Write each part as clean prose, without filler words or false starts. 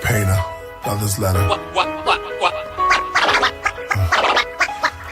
painter, brother's letter.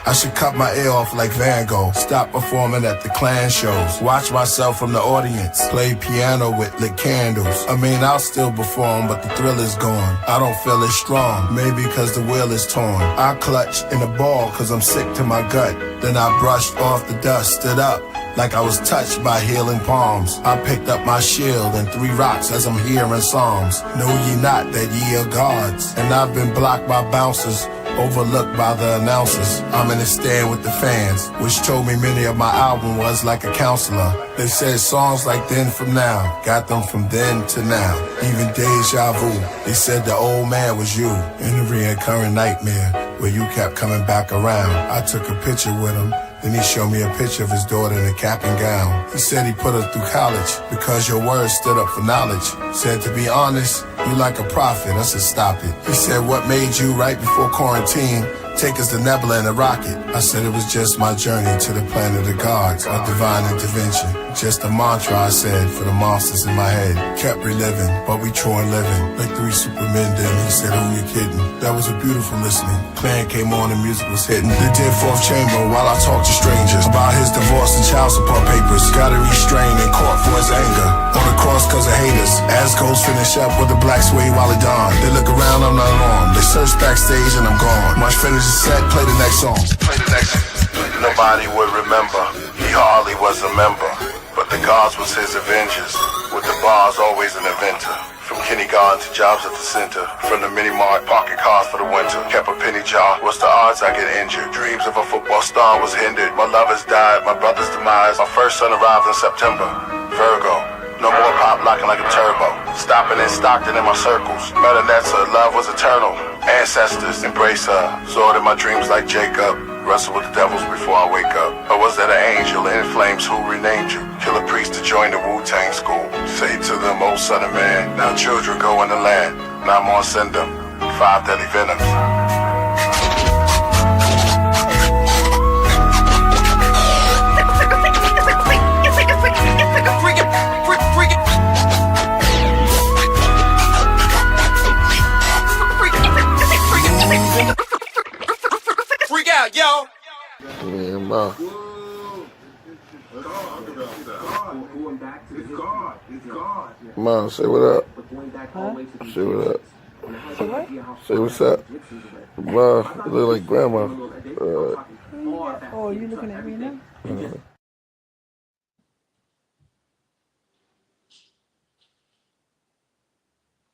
I should cut my ear off like Van Gogh. Stop performing at the Klan shows. Watch myself from the audience. Play piano with lit candles. I mean, I'll still perform, but the thrill is gone. I don't feel as strong, maybe cause the wheel is torn. I clutch in a ball cause I'm sick to my gut. Then I brushed off the dust, stood up like I was touched by healing palms. I picked up my shield and 3 rocks as I'm hearing psalms. Know ye not that ye are gods? And I've been blocked by bouncers, overlooked by the announcers. I'm in the stand with the fans, which told me many of my album was like a counselor. They said songs like Then From Now got them from then to now. Even deja vu, they said the old man was you in a reoccurring nightmare where you kept coming back around. I took a picture with him, then he showed me a picture of his daughter in a cap and gown. He said he put her through college because your words stood up for knowledge. Said, to be honest, you like a prophet. I said, stop it. He said, what made you right before quarantine take us to Nebula in a rocket? I said, it was just my journey to the planet of gods, a divine intervention. Just a mantra, I said, for the monsters in my head. Kept reliving, but we true and living. Like 3 supermen did. He said, who you kidding? That was a beautiful listening. Clan came on and music was hitting. They did 4th chamber while I talked to strangers about his divorce and child support papers. Got to restrain in court for his anger. On the cross cause of haters. As ghosts finish up with the black suede while it dawn. They look around, I'm not alarmed. They search backstage and I'm gone. Much finish the set, play the next song. Play the next. Nobody would remember. He hardly was a member. But the gods was his avengers. With the bars, always an inventor. From kindergarten to jobs at the center. From the mini-mart, parking cars for the winter. Kept a penny jar. What's the odds I get injured? Dreams of a football star was hindered. My lovers died, my brother's demise. My first son arrived in September. Virgo. No more pop locking like a turbo. Stopping in Stockton in my circles. Met Anessa, love was eternal. Ancestors, embrace her. Sword in my dreams like Jacob. Wrestle with the devils before I wake up. Or was that an angel in flames who renamed you? Kill a priest to join the Wu-Tang school. Say to them, oh son of man, now children go in the land. Now I'm on send them 5 deadly venoms. Freak out, yo! Yeah, man. Man, say what up. Huh? Say what up. Say what? Say what's up. Man, you look like grandma. Oh, you looking at me now?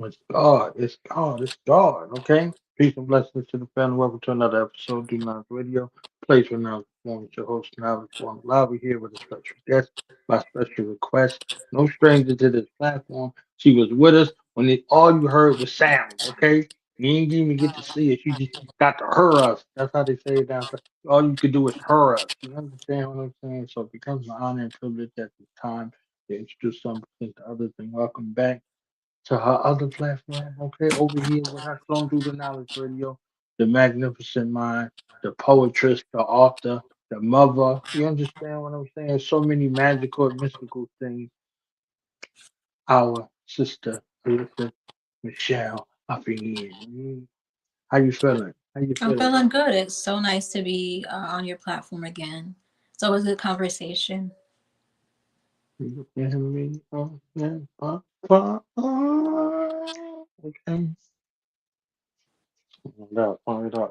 It's God. It's God. It's God. Okay. Peace and blessings to the family. Welcome to another episode of Do Not Radio. Place for now. With your host, Now Informed Live. We're here with a special guest by special request. No stranger to this platform. She was with us when all you heard was sound. Okay. You didn't even get to see us. You just got to hear us. That's how they say it down there. All you could do is hear us. You understand what I'm saying? So it becomes an honor and privilege at this time to introduce something to others and welcome back to her other platform, okay, over here with her Slum Through the Knowledge Radio, the magnificent mind, the poetress, the author, the mother. You understand what I'm saying? So many magical and mystical things. Our sister, Alyssa Michelle, up in here. How you feeling? How you I'm feeling? feeling good. It's so nice to be on your platform again. It's always a good conversation. You hear me? Yeah. Okay.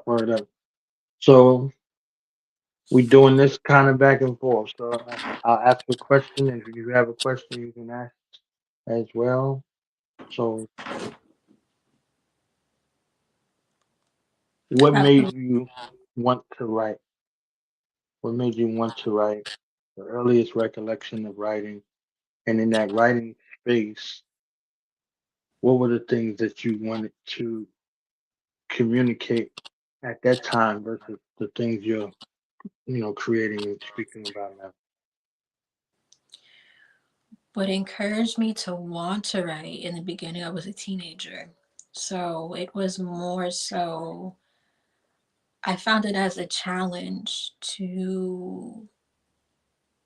Word up. So we doing this kind of back and forth. So I'll ask a question, and if you have a question, you can ask as well. So, what made Absolutely. you want to write? What made you want to write? The earliest recollection of writing, and in that writing space, what were the things that you wanted to communicate at that time versus the things you're, creating and speaking about now? What encouraged me to want to write in the beginning, I was a teenager. So it was more so, I found it as a challenge to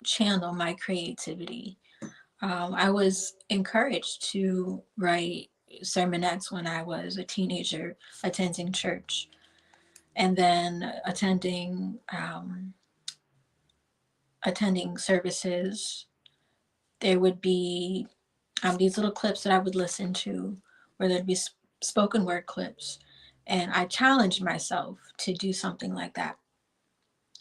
channel my creativity. I was encouraged to write sermonettes when I was a teenager, attending church, and then attending services. There would be these little clips that I would listen to, where there'd be spoken word clips, and I challenged myself to do something like that.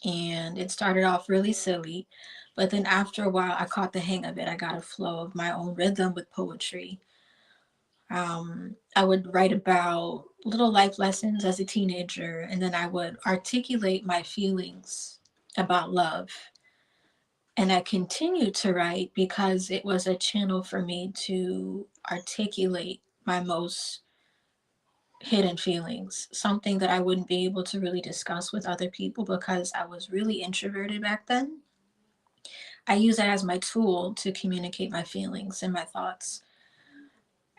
And it started off really silly, but then after a while, I caught the hang of it. I got a flow of my own rhythm with poetry. I would write about little life lessons as a teenager, and then I would articulate my feelings about love. And I continued to write because it was a channel for me to articulate my most hidden feelings, something that I wouldn't be able to really discuss with other people because I was really introverted back then. I use it as my tool to communicate my feelings and my thoughts.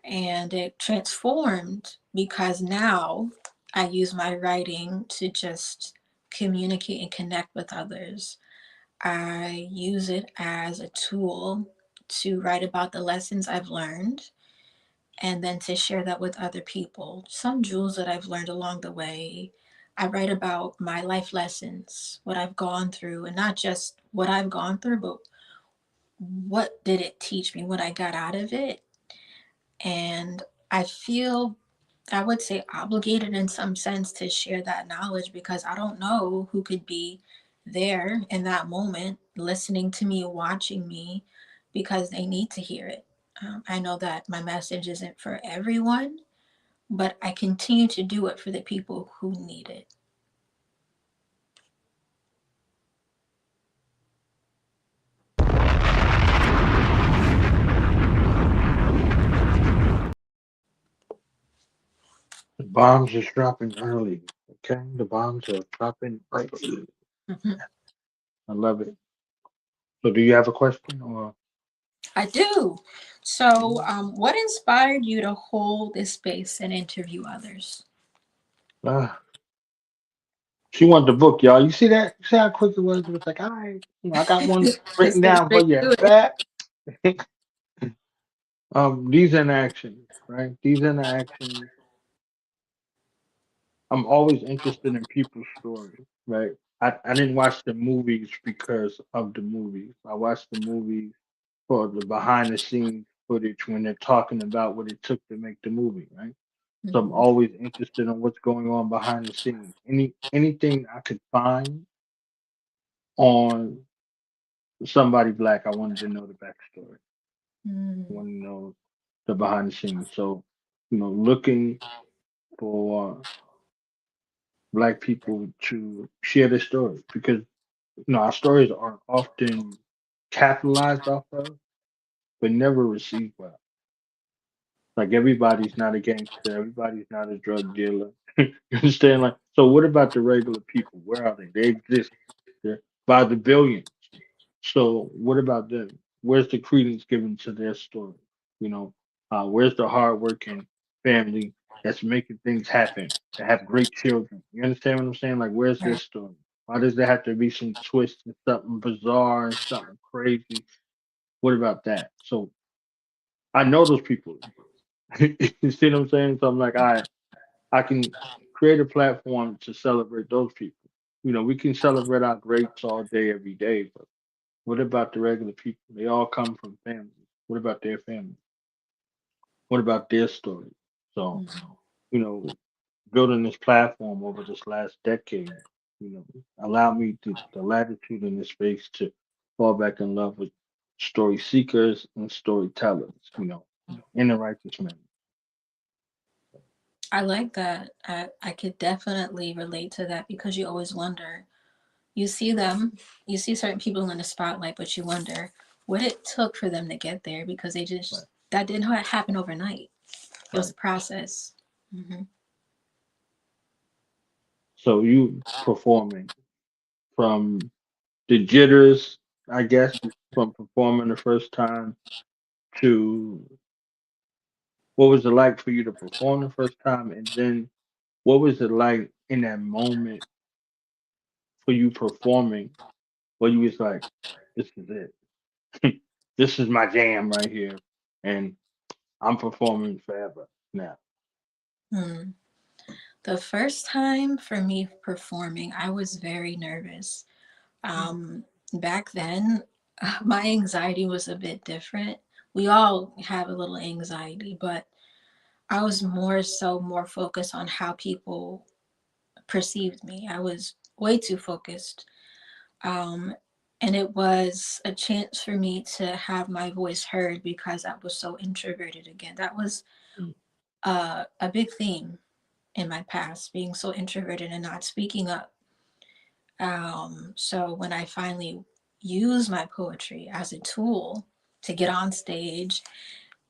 And it transformed because now I use my writing to just communicate and connect with others. I use it as a tool to write about the lessons I've learned and then to share that with other people. Some jewels that I've learned along the way. I write about my life lessons, what I've gone through, and not just what I've gone through, but what did it teach me, what I got out of it. And I feel, I would say, obligated in some sense to share that knowledge because I don't know who could be there in that moment listening to me, watching me, because they need to hear it. I know that my message isn't for everyone, but I continue to do it for the people who need it. The bombs is dropping early. Okay, the bombs are dropping early. Mhm. I love it. So, do you have a question or? I do. So, what inspired you to hold this space and interview others? Ah, she wanted the book, y'all. You see that? You see how quick it was? It was like, all right, I got one Let's written get down for straight you. to it. That these interactions, right? These interactions. I'm always interested in people's stories, right? I didn't watch the movies because of the movies. I watched the movies for the behind the scenes footage when they're talking about what it took to make the movie, right? So I'm Mhm. always interested in what's going on behind the scenes. Anything I could find on somebody black, I wanted to know the backstory. I Mm. wanted to know the behind the scenes. So, looking for black people to share their stories because our stories are often capitalized off of, but never received well. Like everybody's not a gangster, everybody's not a drug dealer. You understand? Like, so what about the regular people? Where are they? They exist. They're by the billions. So what about them? Where's the credence given to their story? You know, where's the hardworking family that's making things happen, that have great children? You understand what I'm saying? Like, where's their Right. story? Why does there have to be some twist and something bizarre and something crazy? What about that? So I know those people. You see what I'm saying? So I'm like, I can create a platform to celebrate those people. We can celebrate our greats all day, every day, but what about the regular people? They all come from families. What about their family? What about their story? So, Mhm. you know, building this platform over this last decade, allowed me the latitude and the space to fall back in love with story seekers and storytellers, in the righteous manner. I like that. I could definitely relate to that because you always wonder. You see them, you see certain people in the spotlight, but you wonder what it took for them to get there because Right. that didn't happen overnight. It was Right. a process. Hmm. So you performing from the jitters, I guess, from performing the first time to what was it like for you to perform the first time, and then what was it like in that moment for you performing where you was like, this is it, this is my jam right here, and I'm performing forever. now? Hmm. The first time for me performing, I was very nervous. Um, Back then, my anxiety was a bit different. We all have a little anxiety, but I was more focused on how people perceived me. I was way too focused. Um, and it was a chance for me to have my voice heard because I was so introverted again. That was a big theme in my past, being so introverted and not speaking up. So when I finally used my poetry as a tool to get on stage,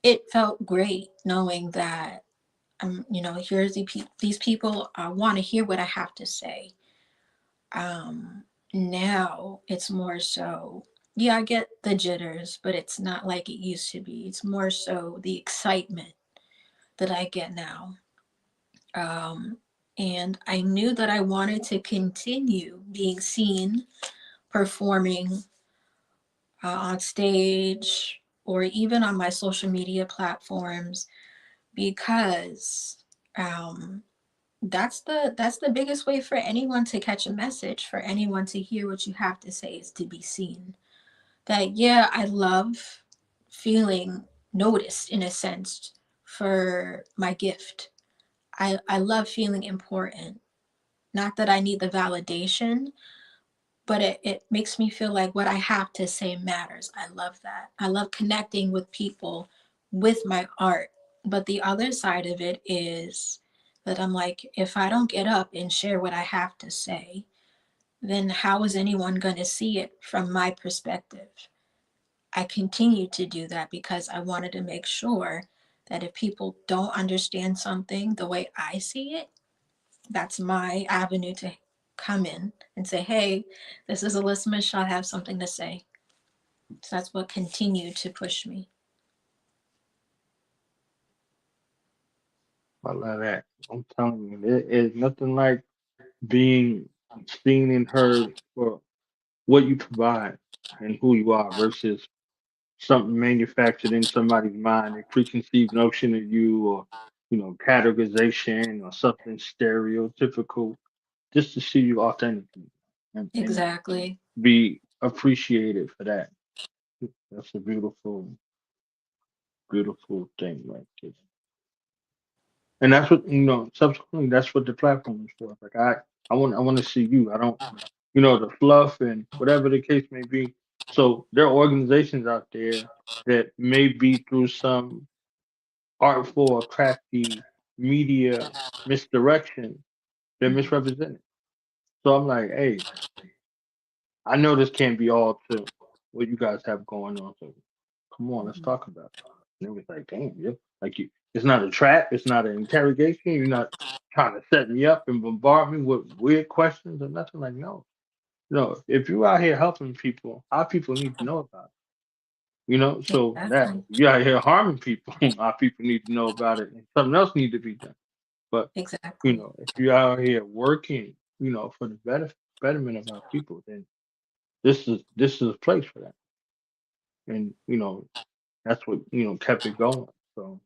it felt great knowing that here's these people want to hear what I have to say. Now it's more so, yeah, I get the jitters, but it's not like it used to be. It's more so the excitement that I get now. Um, and I knew that I wanted to continue being seen performing on stage or even on my social media platforms because um, that's the biggest way for anyone to catch a message, for anyone to hear what you have to say, is to be seen. That, yeah, I love feeling noticed in a sense for my gift. I love feeling important. Not that I need the validation, but it makes me feel like what I have to say matters. I love that. I love connecting with people with my art. But the other side of it is that I'm like, if I don't get up and share what I have to say, then how is anyone going to see it from my perspective? I continue to do that because I wanted to make sure that if people don't understand something the way I see it, that's my avenue to come in and say, hey, this is Alyssa Michelle, I have something to say. So that's what continued to push me. I love that. I'm telling you, there is nothing like being seen and heard for what you provide and who you are versus something manufactured in somebody's mind, a preconceived notion of you, or categorization or something stereotypical, just to see you authentically and Exactly. be appreciated for that. That's a beautiful, beautiful thing right there. And that's what subsequently that's what the platform is for. Like I want to see you. I don't the fluff and whatever the case may be. So there are organizations out there that may be through some artful or crafty media misdirection, they're misrepresented. So I'm like, hey, I know this can't be all to what you guys have going on. So come on, let's talk about it. And it was like, damn, like it's not a trap, it's not an interrogation. You're not trying to set me up and bombard me with weird questions or nothing. Like, no, no. If you out here helping people, our people need to know about it. So that Exactly. you out here harming people, our people need to know about it, and something else need to be done. But Exactly. if you're out here working, for the betterment of our people, then this is a place for that. And that's what kept it going. So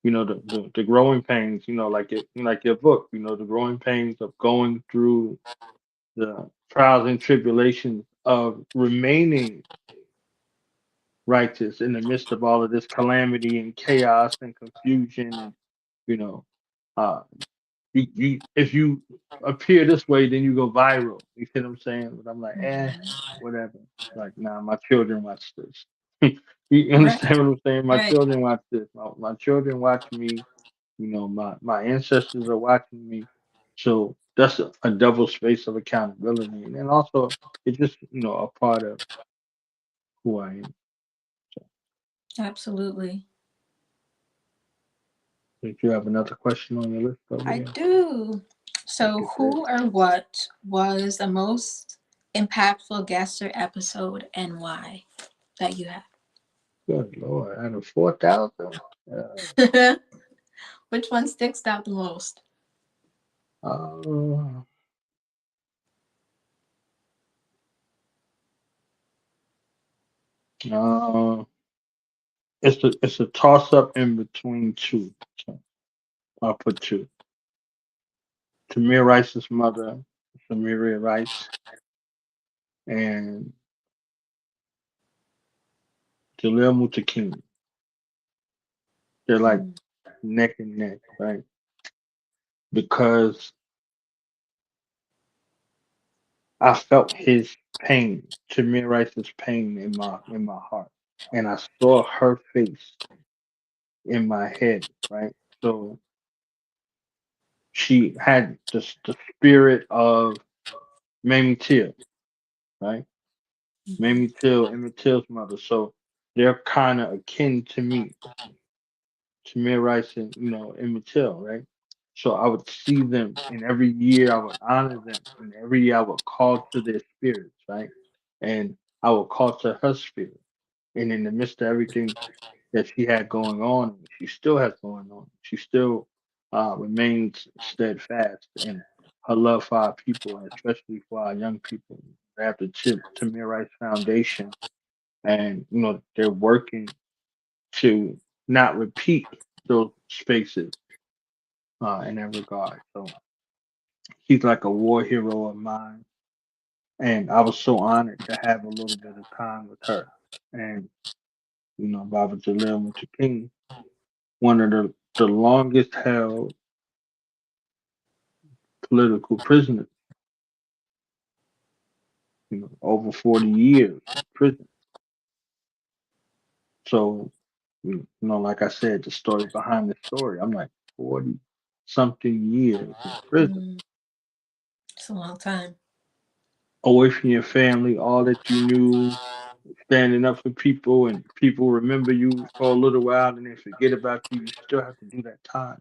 the growing pains, like your book, the growing pains of going through the trials and tribulations of remaining righteous in the midst of all of this calamity and chaos and confusion and you know uh if you appear this way, then you go viral. You see what I'm saying? But I'm like, whatever. Like, nah, my children watch this. You Right. understand what I'm saying? My Right. children watch this. My children watch me. My ancestors are watching me. So that's a double space of accountability, and then also it's just a part of who I am. So, Absolutely. if you have another question on your list over I there, do. take So, it there. who or what was the most impactful guest or episode and why that you Good Lord, out of 4,000. have? Which one sticks out the most? Uh, uh, it's a toss up in between two. So I'll put two. Tamir Rice's mother, Samiria Rice, and Jalil Mutakim. They're like Mm. neck and neck, right? Because I felt his pain, Tamir Rice's pain in my heart, and I saw her face in my head, right? So she had the spirit of Mamie Till, right? Mhm. Mamie Till, Emmett Till's mother. So they're kind of akin to me, Tamir Rice and Emmett Till, right? So I would see them, and every year I would honor them, and every year I would call to their spirits, right? And I would call to her spirit, and in the midst of everything that she had going on, and she still has going on, she still remains steadfast in her love for our people, and especially for our young people. They have the Tamir Rice Foundation, and they're working to not repeat those spaces in that regard. So he's like a war hero of mine, and I was so honored to have a little bit of time with her. And Baba Jalil Muta King, one of the longest held political prisoners, over 40 years in prison. So, like I said, the story behind the story, I'm like 40 something years in prison, Mm. It's a long time. away from your family, all that you knew, standing up for people, and people remember you for a little while and they forget about you. You still have to do that time.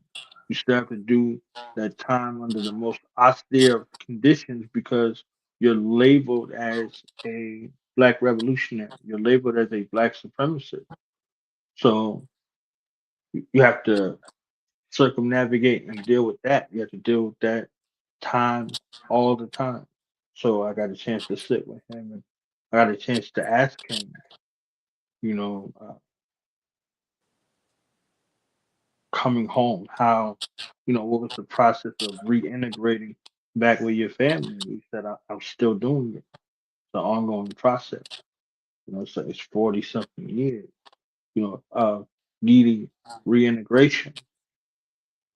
You still have to do that time under the most austere of conditions because you're labeled as a black revolutionary. You're labeled as a black supremacist. So you have to circumnavigate and deal with that. You have to deal with that time all the time. So I got a chance to sit with him, and I got a chance to ask him, you know, uh, coming home, what was the process of reintegrating back with your family? And he said, I'm still doing it. It's an ongoing process. So it's 40 something years, needing reintegration.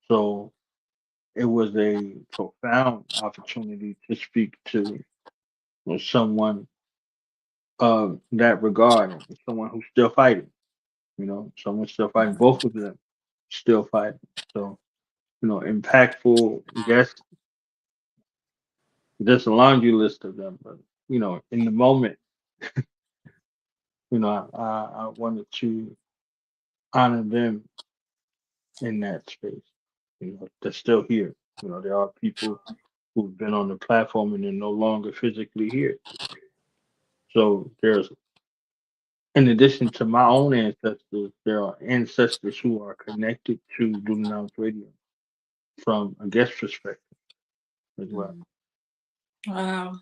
So it was a profound opportunity to speak to someone of that regard, and someone who's still fighting, someone still fighting, both of them still fighting. So, impactful guests, just a laundry list of them. But, in the moment, I wanted to honor them in that space. They're still here. There are people who've been on the platform and they're no longer physically here. So there's, in addition to my own ancestors, there are ancestors who are connected to Blue Nounce Radio from a guest perspective as well. Mm. Wow,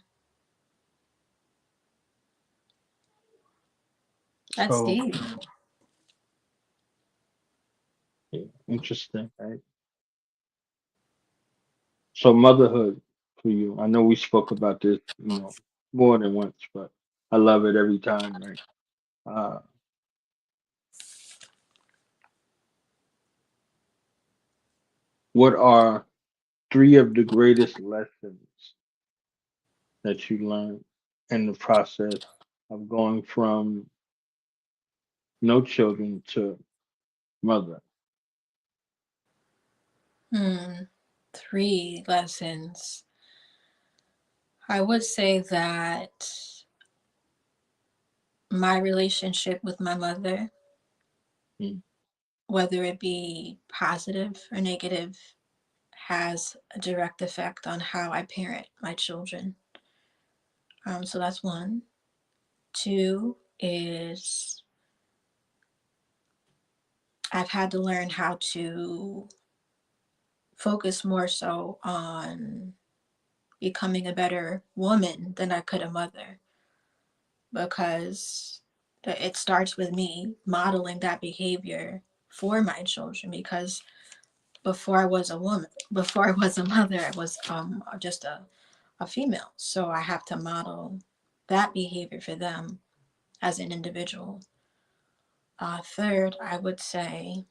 that's So deep. yeah, interesting, right? So motherhood for you. I know we spoke about this, more than once, but I love it every time, right? Uh, what are three of the greatest lessons that you learned in the process of going from no children to mother? Hmm. Three lessons. I would say that my relationship with my mother, Mm, whether it be positive or negative, has a direct effect on how I parent my children. So that's one. Two is I've had to learn how to focus more so on becoming a better woman than I could a mother, because it starts with me modeling that behavior for my children, because before I was a woman, before I was a mother, I was just a female. So I have to model that behavior for them as an individual. Third, I would say,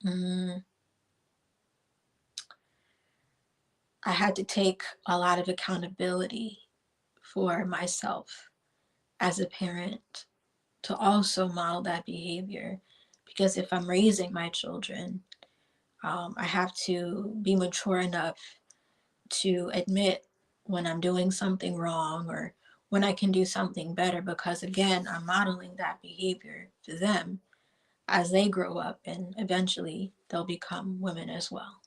I had to take a lot of accountability for myself as a parent to also model that behavior. Because if I'm raising my children, I have to be mature enough to admit when I'm doing something wrong or when I can do something better, because again, I'm modeling that behavior for them as they grow up and eventually they'll become women as well.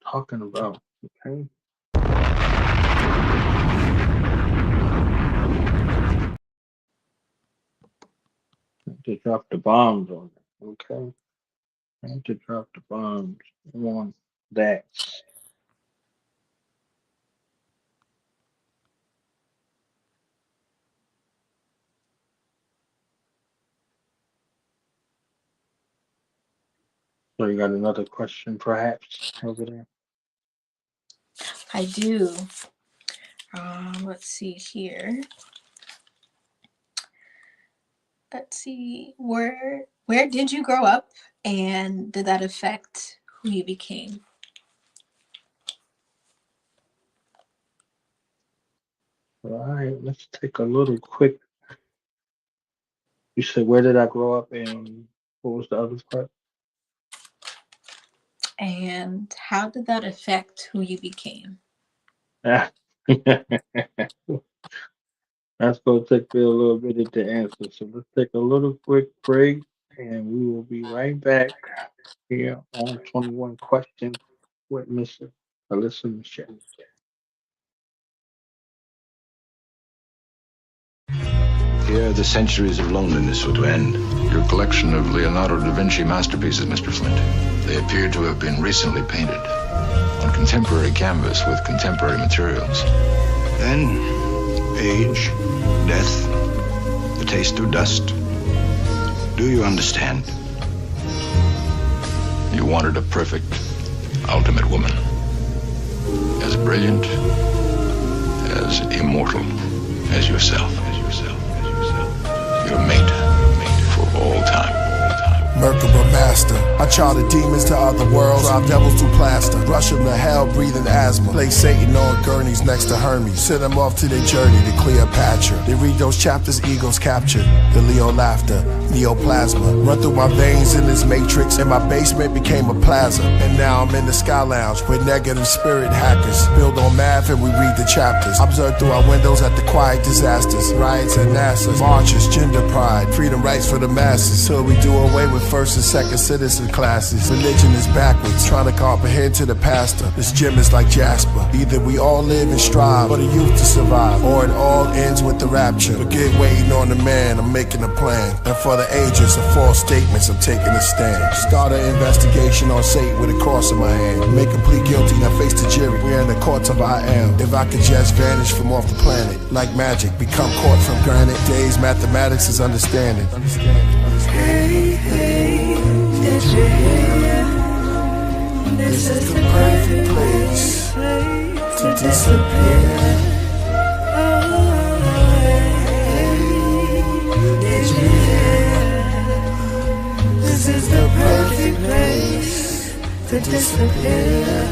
Talking about, okay? To drop the bombs on it, okay? And to drop the bombs on that. So you got another question, perhaps, over there? I do. Let's see here. Let's see. Where did you grow up, and did that affect who you became? All right, let's take a little quick. You said, where did I grow up, and what was the other part? And how did that affect who you became? Ah. That's going to take me a little minute to answer. So let's take a little quick break, and we will be right back here on 21 Questions with Miss Alyssa Michelle. Here, the centuries of loneliness were to end. Your collection of Leonardo da Vinci masterpieces, Mr. Flint. They appear to have been recently painted on contemporary canvas with contemporary materials. Then, age, death, the taste of dust. Do you understand? You wanted a perfect, ultimate woman. As brilliant, as immortal as yourself. Your mate for all time. Merkaba master. I charted demons to other worlds, drive devils to plaster, rush them to hell, breathing asthma. Place Satan on gurneys next to Hermes, send them off to their journey to Cleopatra. They read those chapters, egos captured. The Leo laughter, neoplasma, run through my veins in this matrix, and my basement became a plaza. And now I'm in the Sky Lounge with negative spirit hackers. Build on math and we read the chapters. Observe through our windows at the quiet disasters, riots at NASA, marches, gender pride, freedom rights for the masses. Till we do away with first and second citizen classes. Religion is backwards, trying to comprehend to the pastor. This gym is like Jasper. Either we all live and strive for the youth to survive, or it all ends with the rapture. Forget waiting on the man, I'm making a plan. And for the ages of false statements, I'm taking a stand. Start an investigation on Satan with a cross in my hand. Make him plead guilty, now face the jury. We're in the courts of I am. If I could just vanish from off the planet, like magic, become caught from granite. Days, mathematics is understanding. Hey, hey, did you hear? This is the perfect place to disappear. Oh, hey, did you hear? This is the perfect place to disappear.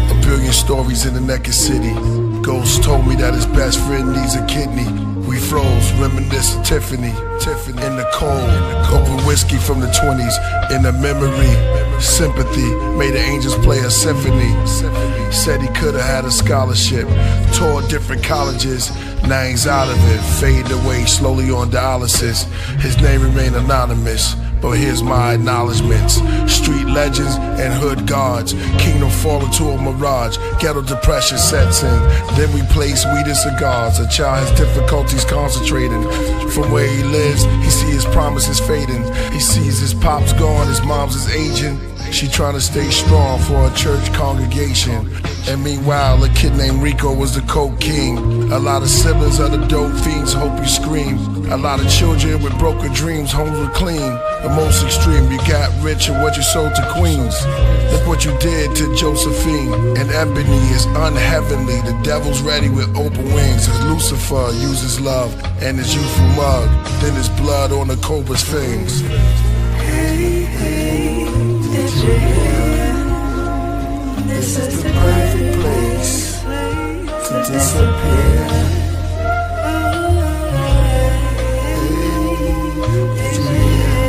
A billion stories in the naked city. Ghost told me that his best friend needs a kidney. We froze, reminiscing Tiffany in the cold. Open whiskey from the 20s in the memory. Sympathy made the angels play a symphony. Said he could've had a scholarship, toured different colleges. Now he's out of it, faded away slowly on dialysis. His name remained anonymous, but here's my acknowledgements. Street legends and hood guards. Kingdom fall into a mirage. Ghetto depression sets in. Then we place weed and cigars. A child has difficulties concentrating. From where he lives, he sees his promises fading. He sees his pops gone, his mom's is aging. She trying to stay strong for a church congregation. And meanwhile, a kid named Rico was the coke king. A lot of siblings of the dope fiends hope you scream. A lot of children with broken dreams, homes were clean. The most extreme, you got rich and what you sold to queens. Look what you did to Josephine. And Ebony is unheavenly. The devil's ready with open wings. As Lucifer uses love and his youthful mug. Then his blood on the cobra's fangs. Hey, hey, did you hear? This is the perfect place to disappear. Did you hear?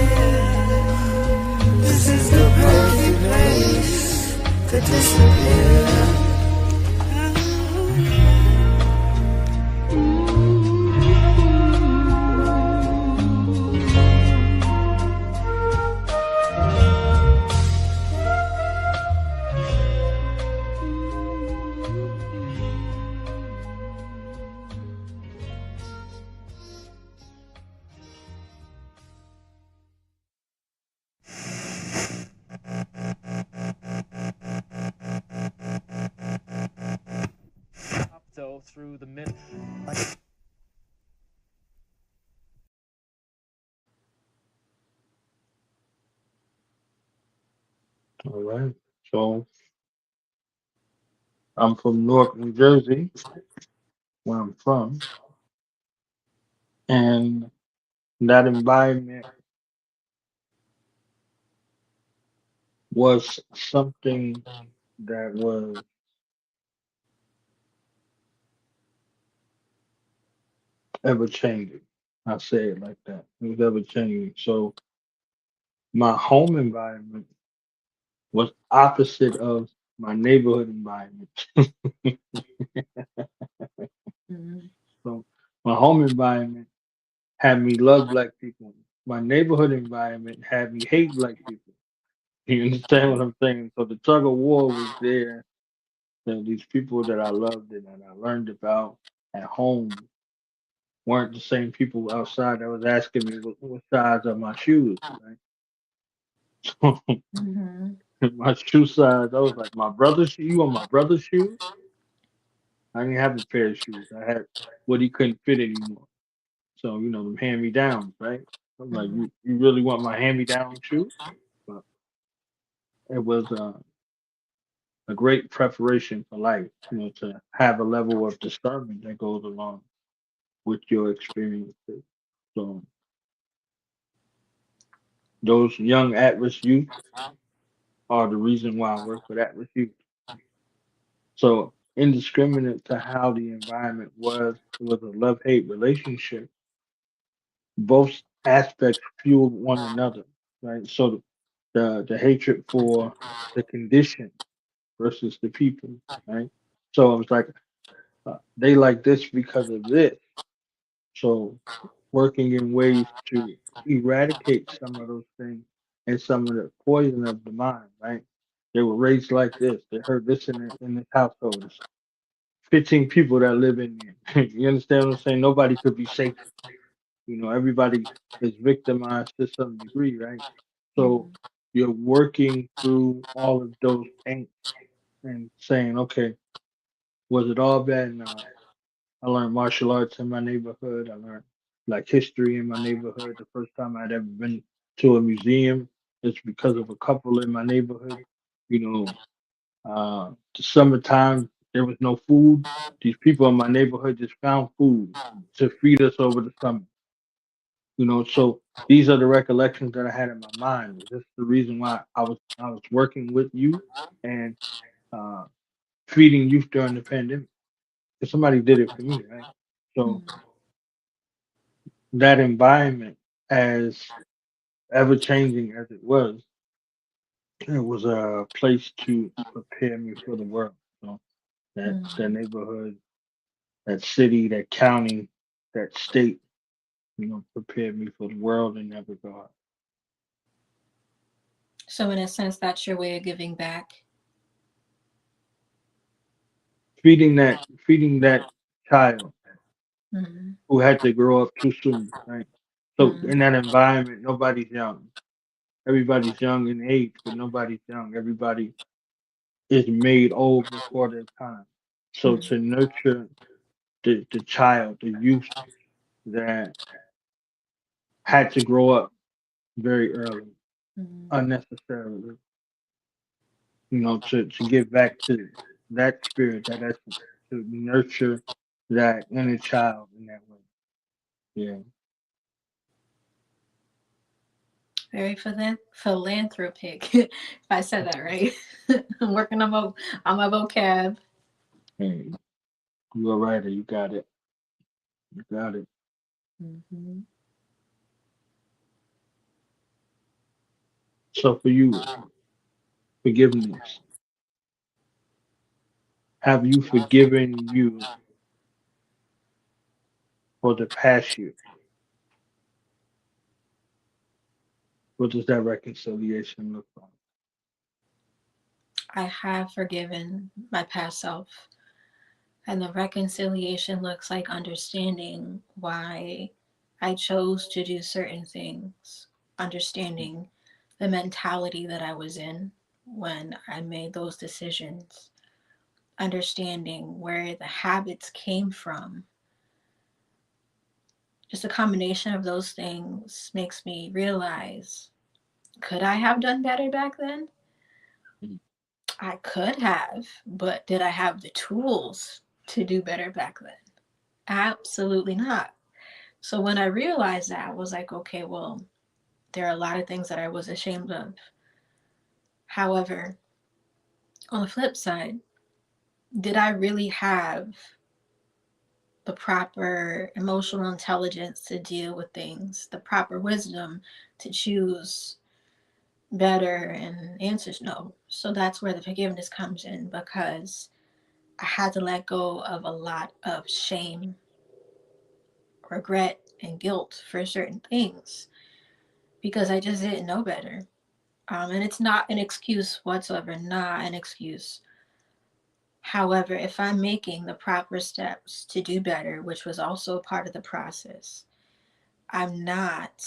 This is the perfect place to disappear. So through the mid. All right. So I'm from Newark, New Jersey, where I'm from, and that environment was something that was ever changing. I say it like that. It was ever changing. So my home environment was opposite of my neighborhood environment. Mhm. So my home environment had me love black people. My neighborhood environment had me hate black people. You understand what I'm saying? So the tug of war was there. And these people that I loved and that I learned about at home weren't the same people outside that was asking me what size are my shoes, right? Mhm. My shoe size, I was like, my brother's shoe, you want my brother's shoes? I didn't have a pair of shoes. I had what he couldn't fit anymore. So, them hand me downs, right? I'm like, Mhm. you really want my hand me down shoes? But it was a great preparation for life, to have a level of discernment that goes along with your experiences. So those young at-risk youth are the reason why I work with at-risk youth. So indiscriminate to how the environment was, it was a love-hate relationship. Both aspects fueled one another, right? So the hatred for the condition versus the people, right? So it was like they like this because of this. So working in ways to eradicate some of those things and some of the poison of the mind, right? They were raised like this. They heard this in this household. There's 15 people that live in there. You understand what I'm saying? Nobody could be safe. Everybody is victimized to some degree, right? So Mhm. you're working through all of those angst and saying, okay, was it all bad? No. I learned martial arts in my neighborhood. I learned like history in my neighborhood. The first time I'd ever been to a museum is because of a couple in my neighborhood. You know, the summertime there was no food. These people in my neighborhood just found food to feed us over the summer. So these are the recollections that I had in my mind. This is the reason why I was working with youth and uh, feeding youth during the pandemic. Because somebody did it for me, right? So Mhm. that environment, as ever changing as it was a place to prepare me for the world. So that Mhm. neighborhood, that city, that county, that state, prepared me for the world in that regard. So, in a sense, that's your way of giving back. Feeding that child Mhm. who had to grow up too soon, right? So in Mhm. that environment, nobody's young. Everybody's young in age, but nobody's young. Everybody is made old before their time. So Mm, to nurture the child, the youth that had to grow up very early, mm. unnecessarily, to give back to that spirit, that essence, to nurture that inner child in that way. Yeah. Very philanthropic, if I said that right. I'm working on my vocab. Hey, you're a writer. You got it. You got it. Hmm. So for you, forgiveness. Have you forgiven you for the past year? What does that reconciliation look like? I have forgiven my past self, and the reconciliation looks like understanding why I chose to do certain things, understanding the mentality that I was in when I made those decisions, understanding where the habits came from. Just a combination of those things makes me realize, could I have done better back then? I could have, but did I have the tools to do better back then? Absolutely not. So when I realized that, I was like, okay, well, there are a lot of things that I was ashamed of. However, on the flip side, did I really have the proper emotional intelligence to deal with things, the proper wisdom to choose better and answers? No. So that's where the forgiveness comes in, because I had to let go of a lot of shame, regret, and guilt for certain things because I just didn't know better. And it's not an excuse whatsoever, not an excuse. However, if I'm making the proper steps to do better, which was also part of the process, I'm not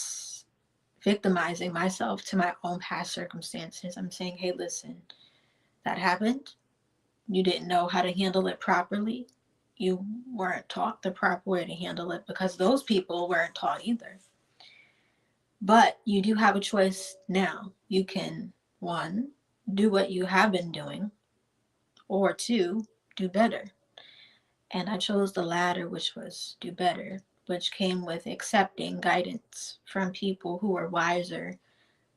victimizing myself to my own past circumstances. I'm saying, hey, listen, that happened. You didn't know how to handle it properly. You weren't taught the proper way to handle it because those people weren't taught either. But you do have a choice now. You can, one, do what you have been doing, or two, do better. And I chose the latter, which was do better, which came with accepting guidance from people who were wiser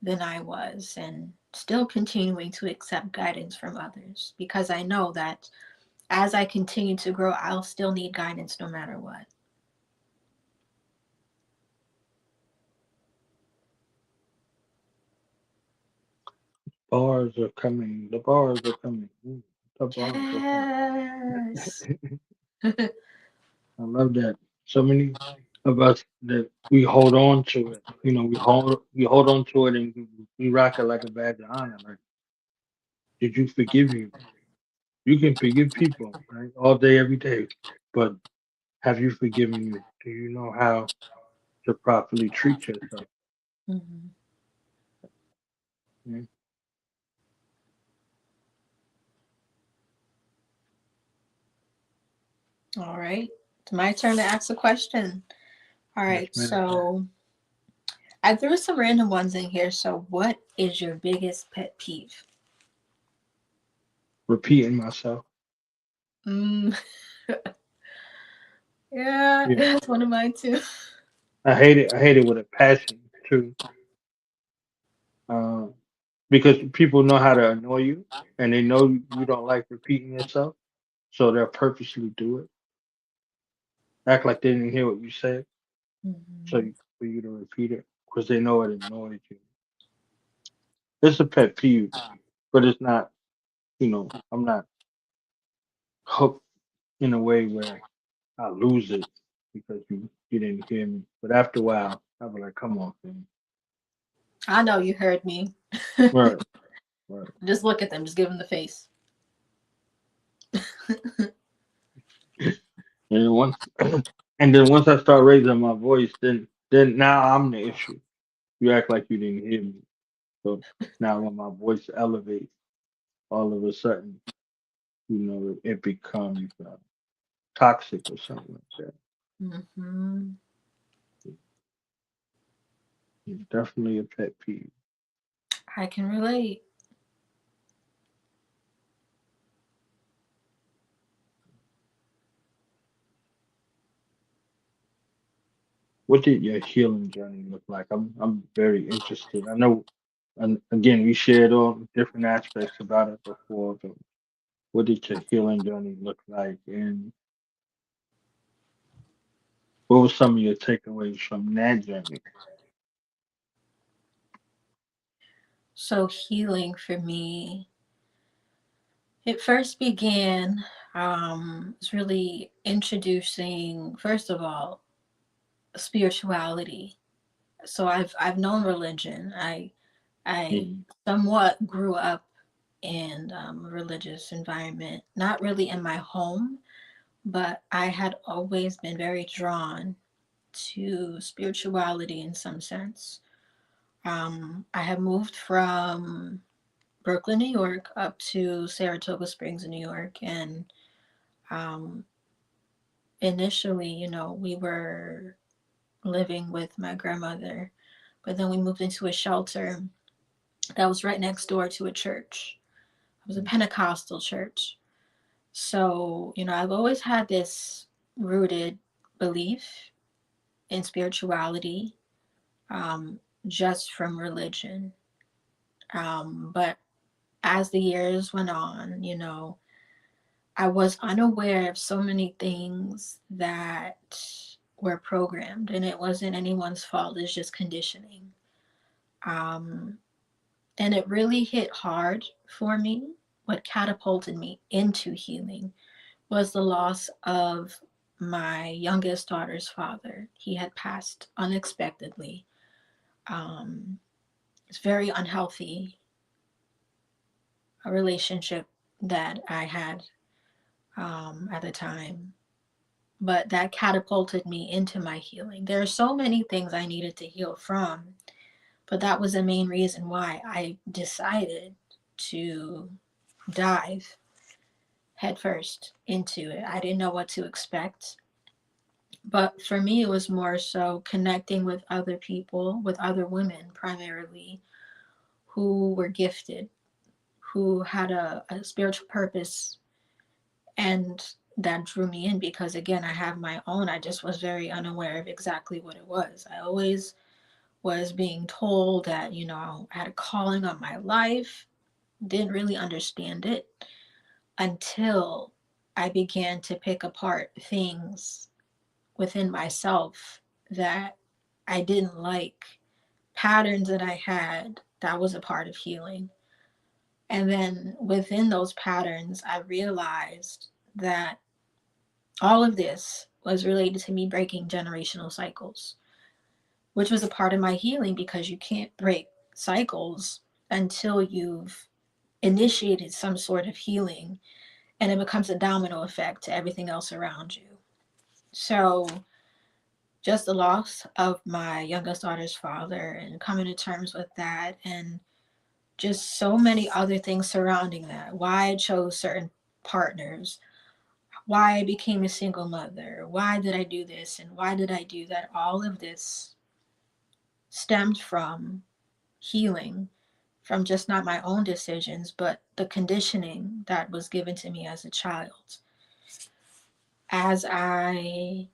than I was, and still continuing to accept guidance from others because I know that as I continue to grow, I'll still need guidance no matter what. Bars are coming. The bars are coming. The bars are coming. Yes. I love that. So many of us that we hold on to it. We hold on to it and we rock it like a badge of honor. Like, did you forgive you? You can forgive people, right? All day, every day. But have you forgiven you? Do you know how to properly treat yourself? Mhm. Mm. All right. It's my turn to ask a question. All Yes, right. ma'am. So I threw some random ones in here. So, what is your biggest pet peeve? Repeating myself. Mm, yeah, Yeah. that's one of mine too. I hate it. I hate it with a passion too. Um, because people know how to annoy you and they know you don't like repeating yourself. So they'll purposely do it. Act like they didn't hear what you said. Mhm. For you to repeat it because they know it annoys you. It's a pet peeve, but it's not, I'm not hooked in a way where I lose it because you didn't hear me. But after a while, I'll be like, come on, man. I know you heard me. Right, right. Just look at them. Just give them the face. And then once and then once I start raising my voice, then now I'm the issue. You act like you didn't hear me. So now when my voice elevates, all of a sudden, it becomes toxic or something like that. Mm-hmm. It's definitely a pet peeve. I can relate. What did your healing journey look like? I'm very interested. I know, and again, we shared all different aspects about it before, but what did your healing journey look like, and what were some of your takeaways from that journey? So healing for me, it first began was really introducing, first of all, spirituality. So I've known religion. I Mm-hmm. somewhat grew up in a religious environment, not really in my home, but I had always been very drawn to spirituality in some sense. I have moved from Brooklyn, New York, up to Saratoga Springs, New York, and um, initially, we were living with my grandmother, but then we moved into a shelter that was right next door to a church. It was a Pentecostal church. So, I've always had this rooted belief in spirituality, um, just from religion. But as the years went on, I was unaware of so many things that were programmed, and it wasn't anyone's fault, it's just conditioning. Um, and it really hit hard for me. What catapulted me into healing was the loss of my youngest daughter's father. He had passed unexpectedly. Um, it's very unhealthy, a relationship that I had at the time. But that catapulted me into my healing. There are so many things I needed to heal from, but that was the main reason why I decided to dive headfirst into it. I didn't know what to expect. But for me, it was more so connecting with other people, with other women primarily, who were gifted, who had a spiritual purpose, and that drew me in because, again, I have my own. I just was very unaware of exactly what it was. I always was being told that, I had a calling on my life, didn't really understand it until I began to pick apart things within myself that I didn't like, patterns that I had that was a part of healing. And then within those patterns, I realized that all of this was related to me breaking generational cycles, which was a part of my healing because you can't break cycles until you've initiated some sort of healing, and it becomes a domino effect to everything else around you. So just the loss of my youngest daughter's father and coming to terms with that, and just so many other things surrounding that. Why I chose certain partners, why I became a single mother, why did I do this, and why did I do that. All of this stemmed from healing, from just not my own decisions, but the conditioning that was given to me as a child. As I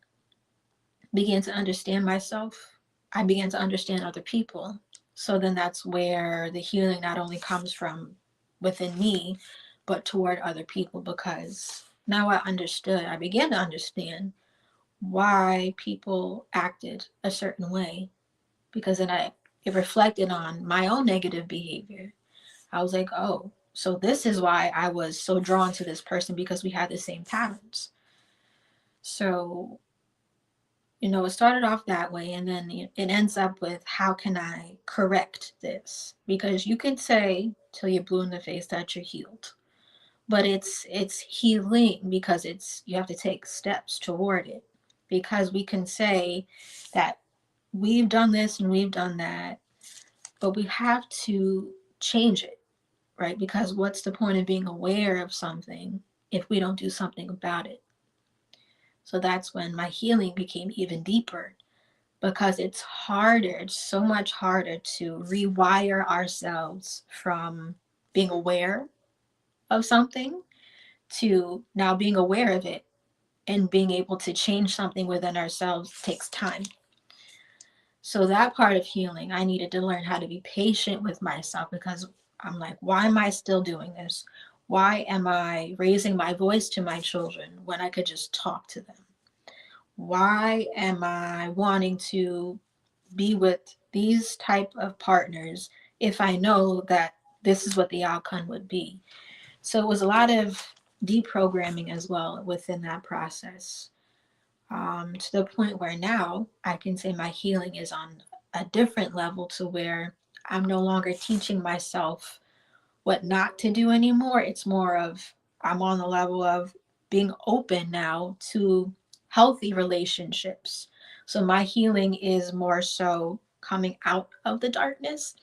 began to understand myself, I began to understand other people. So then that's where the healing not only comes from within me, but toward other people, because now I began to understand why people acted a certain way, because then it reflected on my own negative behavior. I was like, oh, so this is why I was so drawn to this person, because we had the same patterns. So it started off that way, and then it ends up with, how can I correct this? Because you can say till you're blue in the face that you're healed, but it's healing because you have to take steps toward it. Because we can say that we've done this and we've done that, but we have to change it. right? Because what's the point of being aware of something if we don't do something about it? So that's when my healing became even deeper, because it's harder, it's so much harder to rewire ourselves from being aware of something to now being aware of it, and being able to change something within ourselves takes time. So that part of healing, I needed to learn how to be patient with myself, because I'm like, why am I still doing this? Why am I raising my voice to my children when I could just talk to them? Why am I wanting to be with these type of partners if I know that this is what the outcome would be? So it was a lot of deprogramming as well within that process, to the point where now I can say my healing is on a different level, to where I'm no longer teaching myself what not to do anymore. It's more of, I'm on the level of being open now to healthy relationships. So my healing is more so coming out of the darkness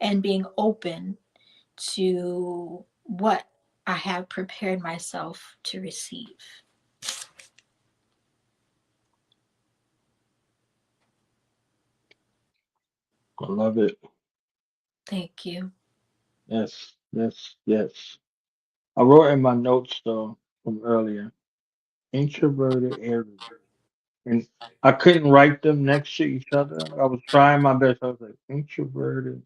and being open to what I have prepared myself to receive. I love it. Thank you. Yes, yes, yes. I wrote in my notes though from earlier, introverted Aries, and I couldn't write them next to each other. I was trying my best. I was like, introverted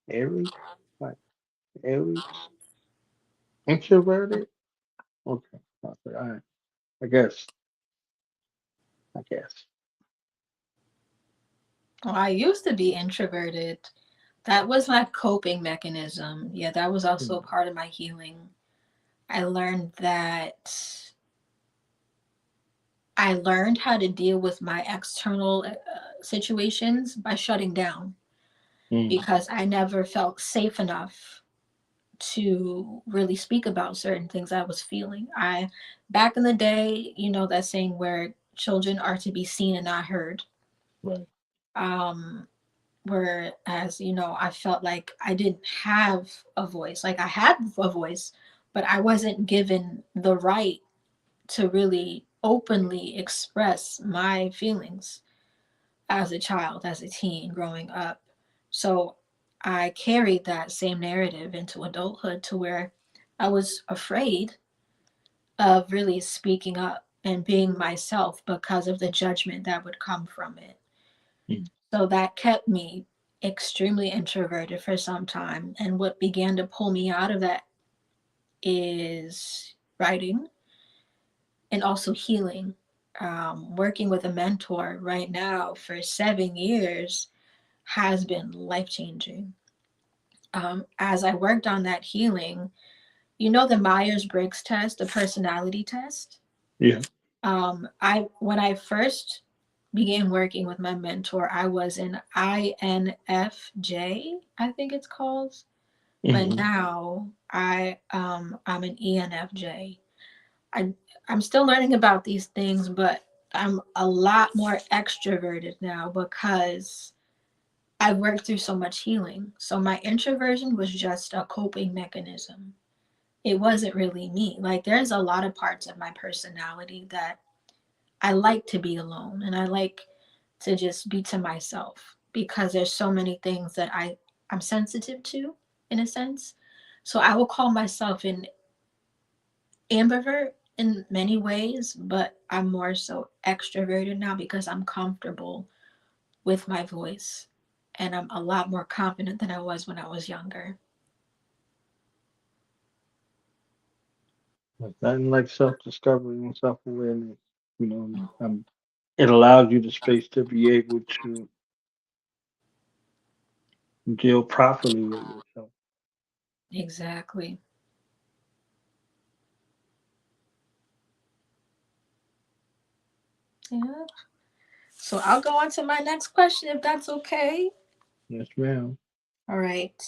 Aries, like Aries, introverted. Okay, I was like, all right. I guess, I guess. Well, I used to be introverted. That was my coping mechanism. Yeah, that was also a Hmm, part of my healing. I learned that I learned how to deal with my external situations by shutting down, hmm, because I never felt safe enough to really speak about certain things I was feeling. I Back in the day, you know that saying where children are to be seen and not heard. right. Um, Whereas, I felt like I didn't have a voice. Like I had a voice, but I wasn't given the right to really openly express my feelings as a child, as a teen growing up. So I carried that same narrative into adulthood, to where I was afraid of really speaking up and being myself because of the judgment that would come from it. Hmm. So that kept me extremely introverted for some time. And what began to pull me out of that is writing and also healing. Working with a mentor right now for 7 years has been life changing. As I worked on that healing, the Myers Briggs test, the personality test. Yeah. I When I first began working with my mentor, I was an INFJ, I think it's called, but Hmm. now I'm an ENFJ. I I'm still learning about these things, but I'm a lot more extroverted now because I've worked through so much healing. So my introversion was just a coping mechanism. It wasn't really me. Like there's a lot of parts of my personality that I like to be alone, and I like to just be to myself, because there's so many things that I'm sensitive to, in a sense. So I will call myself an ambivert in many ways, but I'm more so extroverted now because I'm comfortable with my voice, and I'm a lot more confident than I was when I was younger. Like nothing like self discovery and self awareness. You know, it allows you the space to be able to deal properly with yourself. Exactly. Yeah. So I'll go on to my next question if that's okay. Yes, ma'am. All right.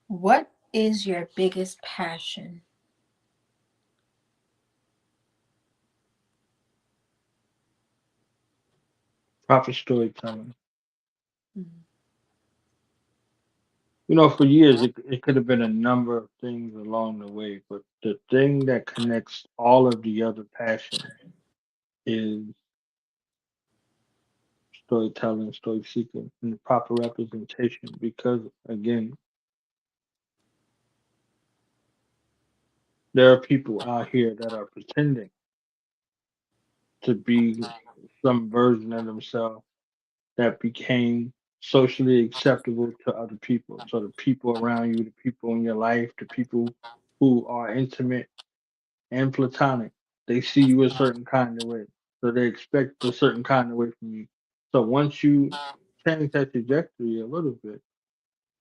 What is your biggest passion? Proper storytelling. Mm. For years, it could have been a number of things along the way, but the thing that connects all of the other passions is storytelling, story seeking, and the proper representation. Because again, there are people out here that are pretending to be some version of themselves that became socially acceptable to other people. So the people around you, the people in your life, the people who are intimate and platonic, they see you a certain kind of way. So they expect a certain kind of way from you. So once you change that trajectory a little bit,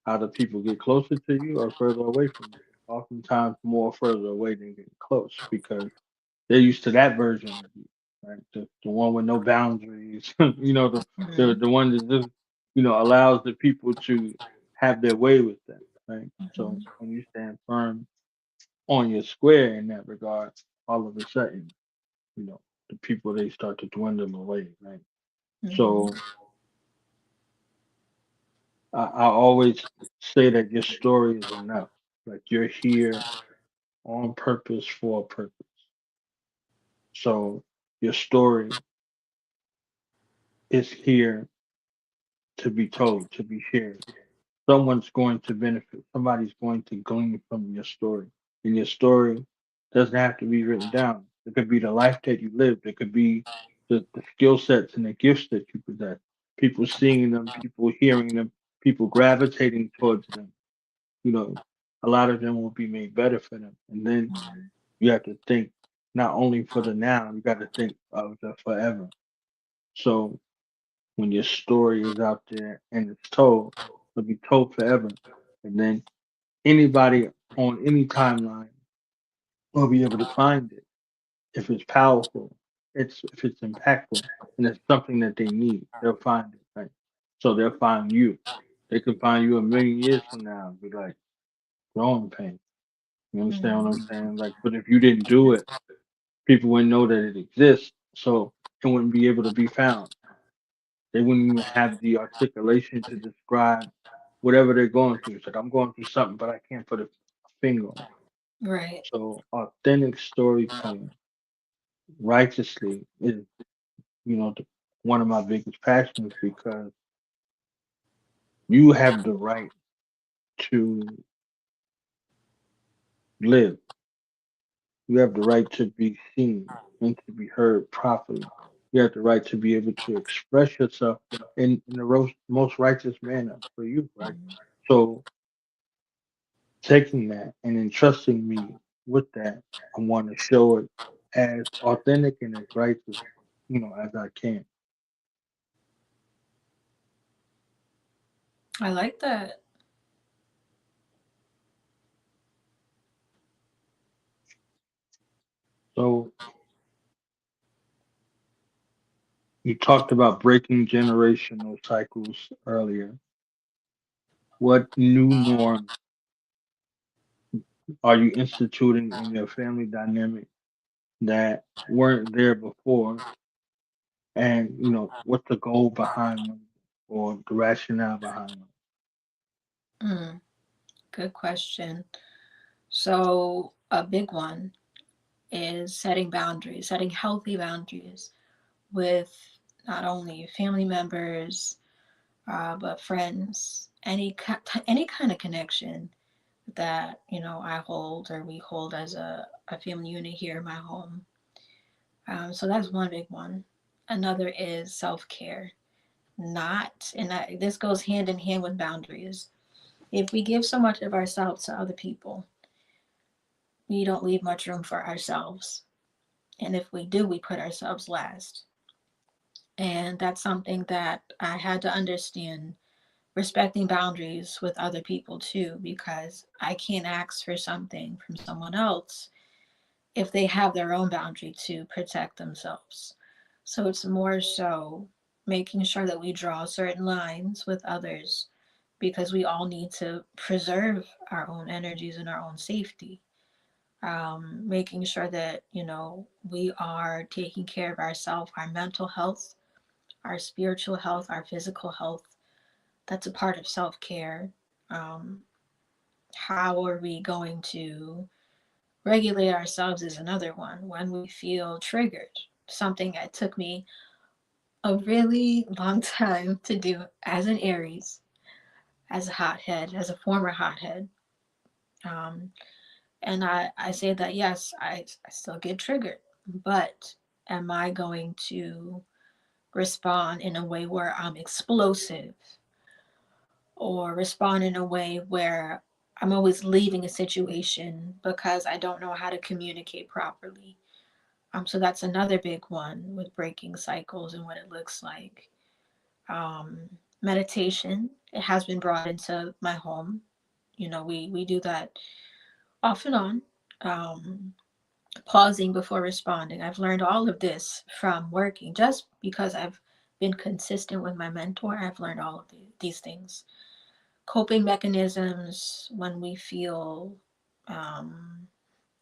either people get closer to you or further away from you. Oftentimes more further away than getting close because they're used to that version of you, right? The one with no boundaries, Mm-hmm. the one that just, allows the people to have their way with them, right? So when you stand firm on your square in that regard, all of a sudden, you know, the people they start to dwindle away, right? Mm-hmm. So I always say that your story is enough. Like you're here on purpose for a purpose. So your story is here to be told, to be shared. Someone's going to benefit. Somebody's going to glean from your story. And your story doesn't have to be written down. It could be the life that you lived. It could be the skill sets and the gifts that you possess. People seeing them, people hearing them, people gravitating towards them. You know, a lot of them will be made better for them. And then you have to think not only for the now, you got to think of the forever. So when your story is out there and it's told, it'll be told forever. And then anybody on any timeline will be able to find it if it's powerful, if it's impactful, and it's something that they need. They'll find it, right? So they'll find you. They can find you a million years from now and be like, growing pain. You understand what I'm Mm-hmm. saying? Like, but if you didn't do it, people wouldn't know that it exists, so it wouldn't be able to be found. They wouldn't even have the articulation to describe whatever they're going through. It's like I'm going through something, but I can't put a finger on it. Right. So authentic storytelling, righteously, is one of my biggest passions because you have the right to live. You have the right to be seen and to be heard properly. You have the right to be able to express yourself in the most righteous manner for you, right? So taking that and entrusting me with that, I want to show it as authentic and as righteous, as I can. I like that. So you talked about breaking generational cycles earlier. What new norms are you instituting in your family dynamic that weren't there before? And what's the goal behind them or the rationale behind them? Mm, good question. So, a big one is setting boundaries, setting healthy boundaries with not only family members, but friends, any kind of connection that I hold or we hold as a family unit here in my home. So that's one big one. Another is self care. Not, and this goes hand in hand with boundaries. If we give so much of ourselves to other people, we don't leave much room for ourselves. And if we do, we put ourselves last. And that's something that I had to understand, respecting boundaries with other people too, because I can't ask for something from someone else if they have their own boundary to protect themselves. So it's more so making sure that we draw certain lines with others because we all need to preserve our own energies and our own safety. Making sure that, we are taking care of ourselves, our mental health, our spiritual health, our physical health. That's a part of self care. Um, how are we going to regulate ourselves is another one. When we feel triggered, something that took me a really long time to do as an Aries, as a hothead, as a former hothead. Um, and I say that yes, I still get triggered, but am I going to respond in a way where I'm explosive or respond in a way where I'm always leaving a situation because I don't know how to communicate properly? So that's another big one with breaking cycles and what it looks like. Um, Meditation, it has been brought into my home. We do that off and on. Um, Pausing before responding. I've learned all of this from working just because I've been consistent with my mentor. I've learned all of these things. Coping mechanisms when we feel, um,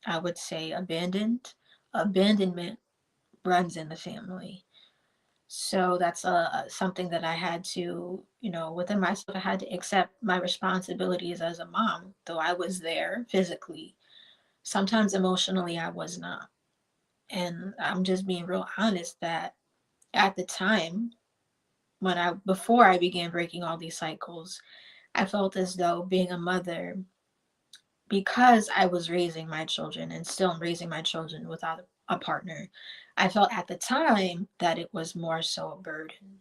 I would say, abandoned. Abandonment runs in the family. So that's something that I had to, within myself, I had to accept my responsibilities as a mom, though I was there physically. Sometimes emotionally, I was not. And I'm just being real honest that at the time, before I began breaking all these cycles, I felt as though being a mother, because I was raising my children and still am raising my children without a partner, I felt at the time that it was more so a burden.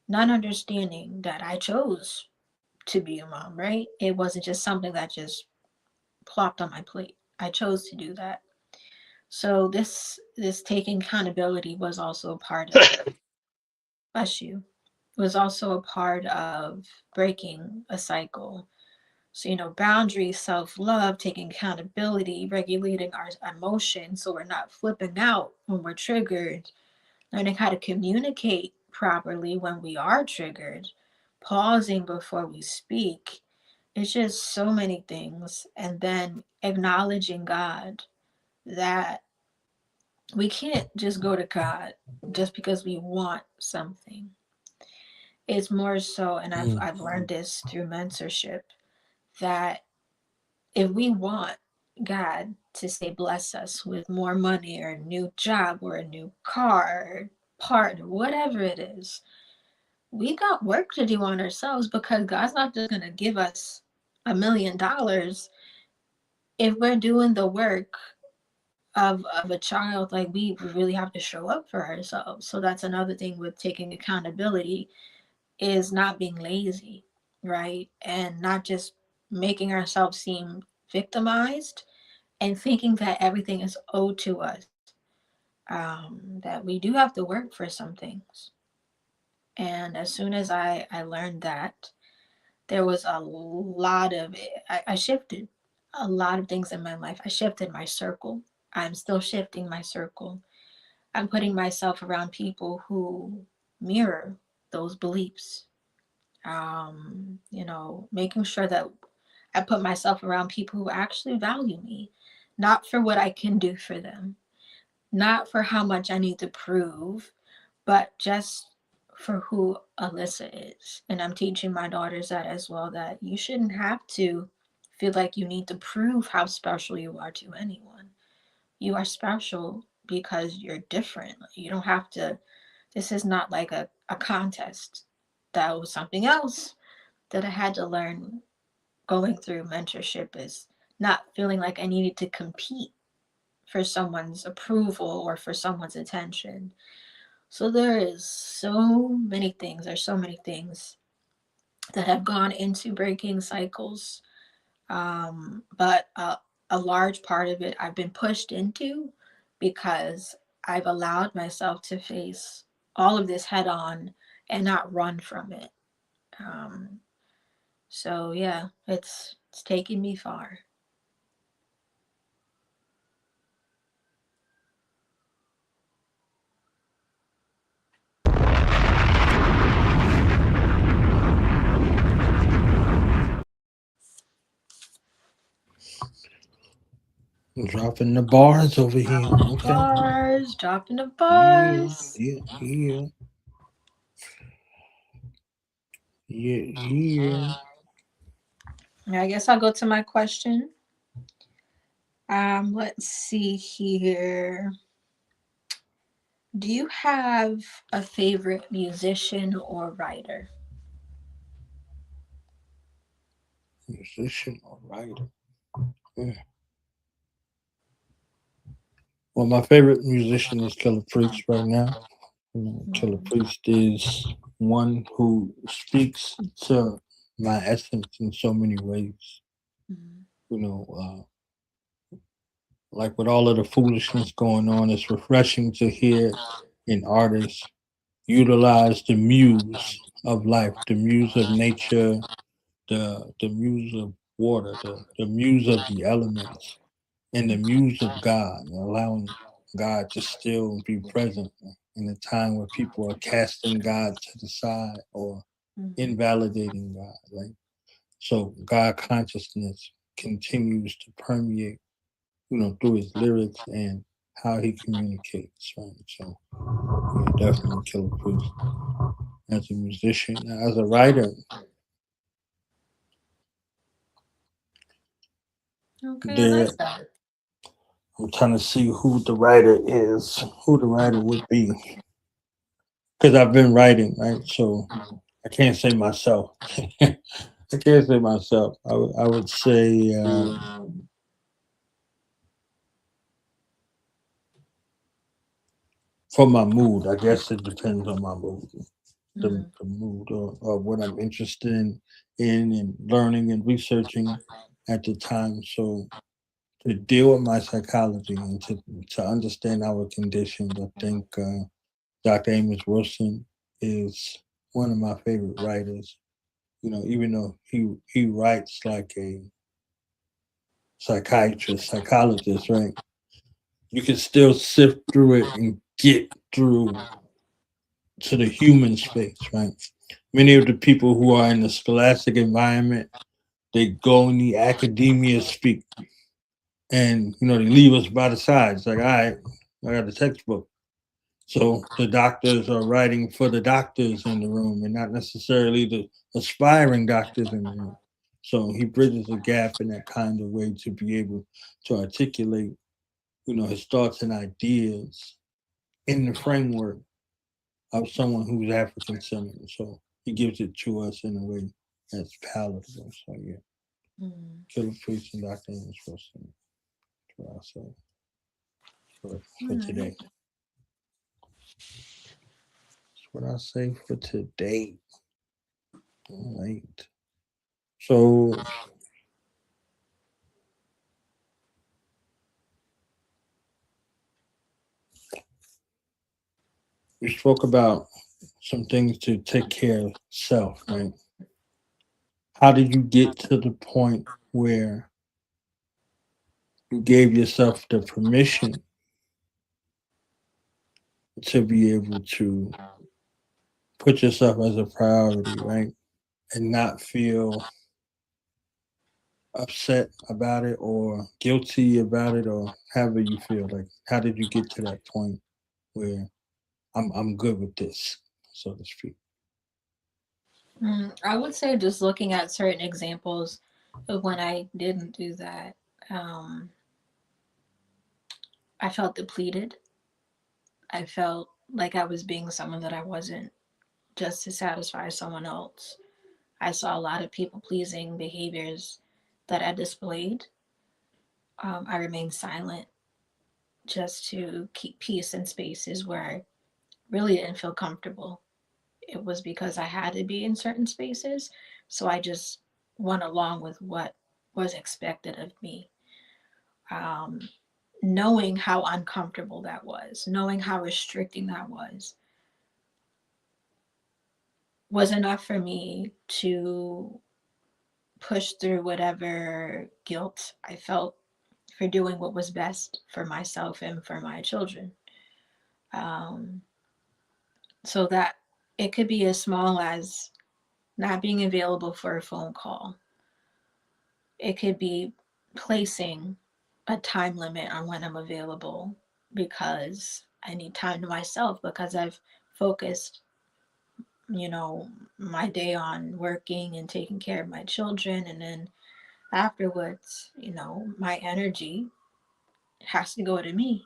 Not understanding that I chose to be a mom, right? It wasn't just something that just plopped on my plate. I chose to do that. So this taking accountability was also a part of, bless you, was also a part of breaking a cycle. So, boundaries, self love, taking accountability, regulating our emotions so we're not flipping out when we're triggered, learning how to communicate properly when we are triggered, pausing before we speak. It's just so many things. And then acknowledging God, that we can't just go to God just because we want something. It's more so, and I've learned this through mentorship, that if we want God to say bless us with more money or a new job or a new car, partner, whatever it is, we got work to do on ourselves, because God's not just gonna give us $1 million if we're doing the work of a child. Like, we really have to show up for ourselves. So that's another thing with taking accountability, is not being lazy, right? And not just making ourselves seem victimized and thinking that everything is owed to us. That we do have to work for some things. And as soon as I learned that, there was a lot of, I shifted a lot of things in my life. I shifted my circle. I'm still shifting my circle. I'm putting myself around people who mirror those beliefs. Making sure that I put myself around people who actually value me, not for what I can do for them, not for how much I need to prove, but just for who Alyssa is. And I'm teaching my daughters that as well, that you shouldn't have to feel like you need to prove how special you are to anyone. You are special because you're different. You don't have to, this is not like a contest. That was something else that I had to learn going through mentorship, is not feeling like I needed to compete for someone's approval or for someone's attention. So there's so many things that have gone into breaking cycles. But a large part of it I've been pushed into because I've allowed myself to face all of this head on and not run from it. Um, so yeah, it's taken me far. Dropping the bars over here. Okay. Bars, dropping the Yeah, bars. yeah, yeah, yeah, yeah. I guess I'll go to my question. Let's see here. Do you have a favorite musician or writer? Musician or writer? Yeah. Well, my favorite musician is Killer Priest right now. Killer Mm, Priest is one who speaks to my essence in so many ways. mm, You know, like with all of the foolishness going on, it's refreshing to hear an artist utilize the muse of life, the muse of nature, the muse of water, the muse of the elements, and the muse of God, allowing God to still be present in a time where people are casting God to the side or mm, invalidating God. Right? So God consciousness continues to permeate, through his lyrics and how he communicates. Right? So yeah, definitely Killer Priest. As a musician, as a writer, Okay, I there like that. I'm trying to see who the writer would be, because I've been writing, right? So I can't say myself. I can't say myself. I would say for my mood. I guess it depends on my mood, Mm, the mood or what I'm interested in and learning and researching at the time. So to deal with my psychology and to understand our conditions, I think Dr. Amos Wilson is one of my favorite writers. Even though he writes like a psychiatrist, psychologist, right? You can still sift through it and get through to the human space, right? Many of the people who are in the scholastic environment, they go in the academia speak, and they leave us by the sides. Like, all right, I got a textbook. So the doctors are writing for the doctors in the room and not necessarily the aspiring doctors in the room. So he bridges a gap in that kind of way to be able to articulate, his thoughts and ideas in the framework of someone who's African centered. So he gives it to us in a way that's palatable. So yeah, mm. Killer Priest and Dr. Amos Wilson. That's what I say for All right. today. That's what I say for today. All right. So we spoke about some things to take care of self, right? How did you get to the point where you gave yourself the permission to be able to put yourself as a priority, right? And not feel upset about it or guilty about it or however you feel. Like, how did you get to that point where I'm good with this, so to speak? I would say just looking at certain examples of when I didn't do that, um, I felt depleted. I felt like I was being someone that I wasn't just to satisfy someone else. I saw a lot of people pleasing behaviors that I displayed. I remained silent just to keep peace in spaces where I really didn't feel comfortable. It was because I had to be in certain spaces. So I just went along with what was expected of me. Um, Knowing how uncomfortable that was, knowing how restricting that was enough for me to push through whatever guilt I felt for doing what was best for myself and for my children. Um, so that it could be as small as not being available for a phone call. It could be placing a time limit on when I'm available because I need time to myself because I've focused, my day on working and taking care of my children, and then afterwards, my energy has to go to me,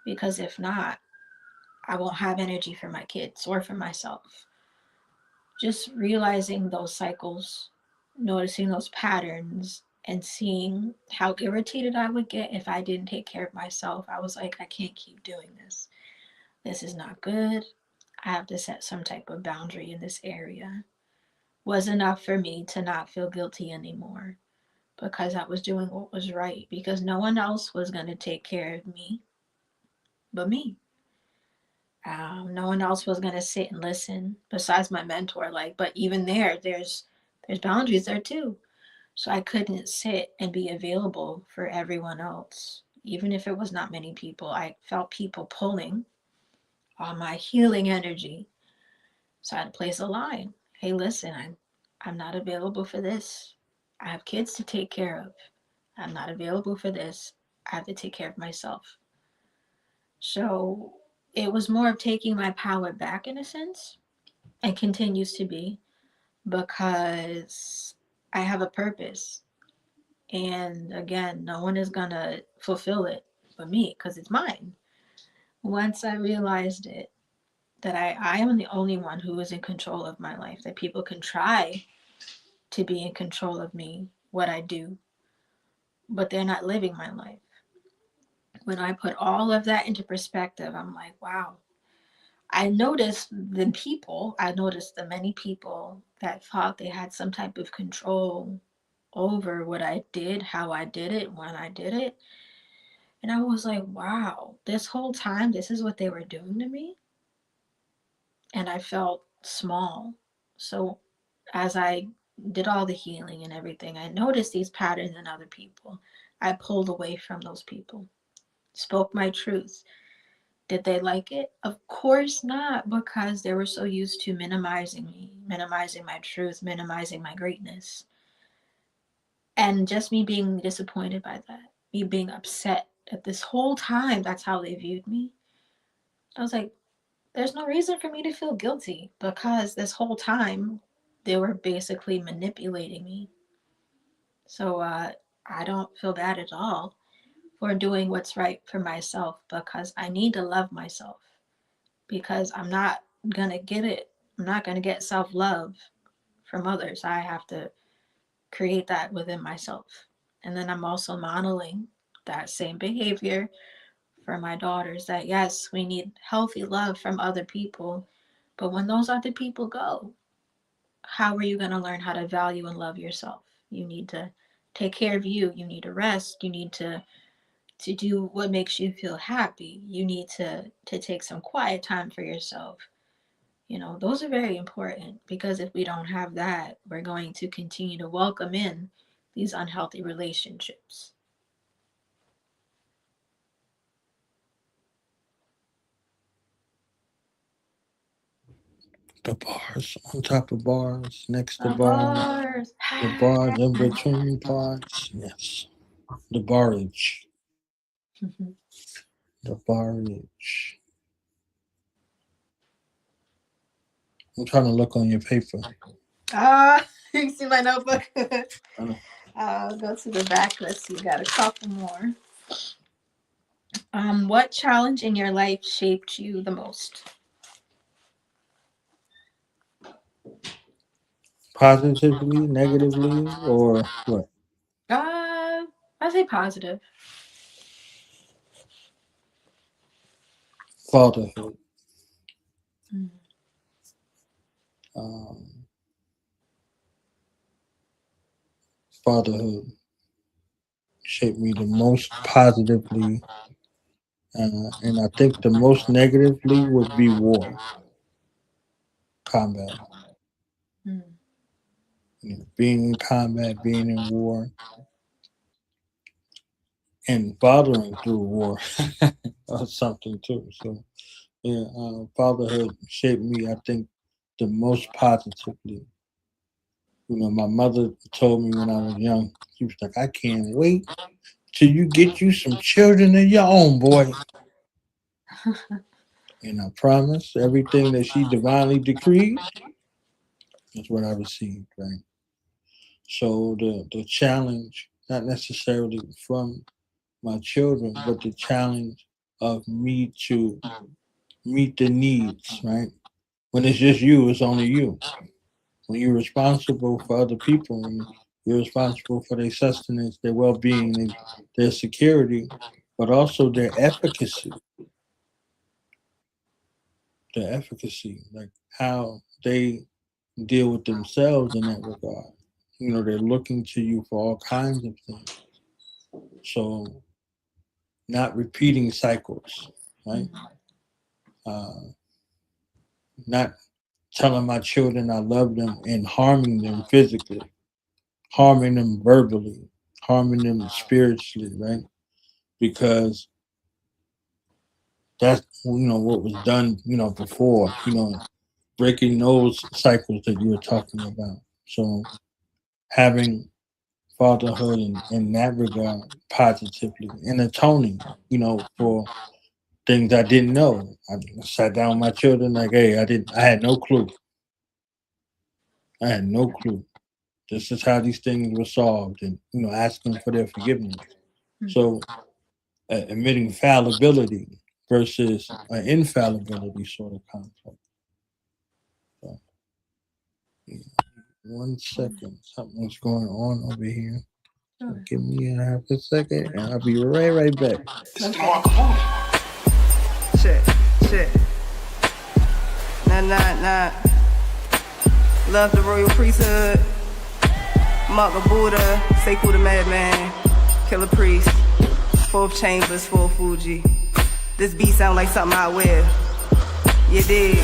because if not, I won't have energy for my kids or for myself. Just realizing those cycles, noticing those patterns, and seeing how irritated I would get if I didn't take care of myself. I was like, I can't keep doing this. This is not good. I have to set some type of boundary in this area. Was enough for me to not feel guilty anymore, because I was doing what was right, because no one else was going to take care of me but me. No one else was going to sit and listen besides my mentor. But even there's boundaries there too. So I couldn't sit and be available for everyone else. Even if it was not many people, I felt people pulling on my healing energy. So I had to place a line. Hey, listen, I'm not available for this. I have kids to take care of. I'm not available for this. I have to take care of myself. So it was more of taking my power back in a sense, and continues to be, because I have a purpose. And again, no one is going to fulfill it but me, because it's mine. Once I realized it, that I am the only one who is in control of my life, that people can try to be in control of me, what I do, but they're not living my life. When I put all of that into perspective, I'm like, wow. I noticed the many people that thought they had some type of control over what I did, how I did it, when I did it. And I was like, wow, this whole time, this is what they were doing to me. And I felt small. So as I did all the healing and everything, I noticed these patterns in other people. I pulled away from those people, spoke my truth. Did they like it? Of course not, because they were so used to minimizing me, minimizing my truth, minimizing my greatness. And just me being disappointed by that, me being upset at this whole time, that's how they viewed me. I was like, there's no reason for me to feel guilty, because this whole time they were basically manipulating me. So I don't feel bad at all for doing what's right for myself, because I need to love myself, because I'm not going to get it. I'm not going to get self love from others. I have to create that within myself. And then I'm also modeling that same behavior for my daughters, that yes, we need healthy love from other people. But when those other people go, how are you going to learn how to value and love yourself? You need to take care of you. You need to rest. You need to do what makes you feel happy. You need to take some quiet time for yourself. Those are very important, because if we don't have that, we're going to continue to welcome in these unhealthy relationships. The bars on top of bars, next to Of bars, course. the bars in between bars. Yes. The barrage. The barrage. I'm trying to look on your paper. You see my notebook? I know. I'll go to the back. Let's see, got a couple more. What challenge in your life shaped you the most? Positively, negatively, or what? I say positive. Fatherhood. Mm. Um, Fatherhood shaped me the most positively, and I think the most negatively would be war, combat. Mm. Being in combat, being in war, and fathering through war, or something too. So yeah, fatherhood shaped me, I think, the most positively. My mother told me when I was young, she was like, "I can't wait till you get you some children of your own, boy." And I promise everything that she divinely decreed is what I received, right? So the challenge, not necessarily from my children, but the challenge of me to meet the needs, right? When it's just you, it's only you. When you're responsible for other people, when you're responsible for their sustenance, their well-being, their security, but also their efficacy, like how they deal with themselves in that regard. They're looking to you for all kinds of things. So not repeating cycles, right? Not telling my children I love them and harming them physically, harming them verbally, harming them spiritually, right? Because that's what was done, before, breaking those cycles that you were talking about. So having fatherhood in that regard positively and atoning, for things I didn't know. I sat down with my children like, hey, I had no clue. I had no clue. This is how these things were solved, and asking for their forgiveness. So admitting fallibility versus an infallibility sort of conflict. So, yeah. 1 second, something's going on over here. So give me a half a second, and I'll be right back. Shit. Nah. Love the royal priesthood. Mother Buddha, Sekou the madman, Killer Priest, Fourth Chambers, Full Fuji. This beat sound like something I wear. You dig?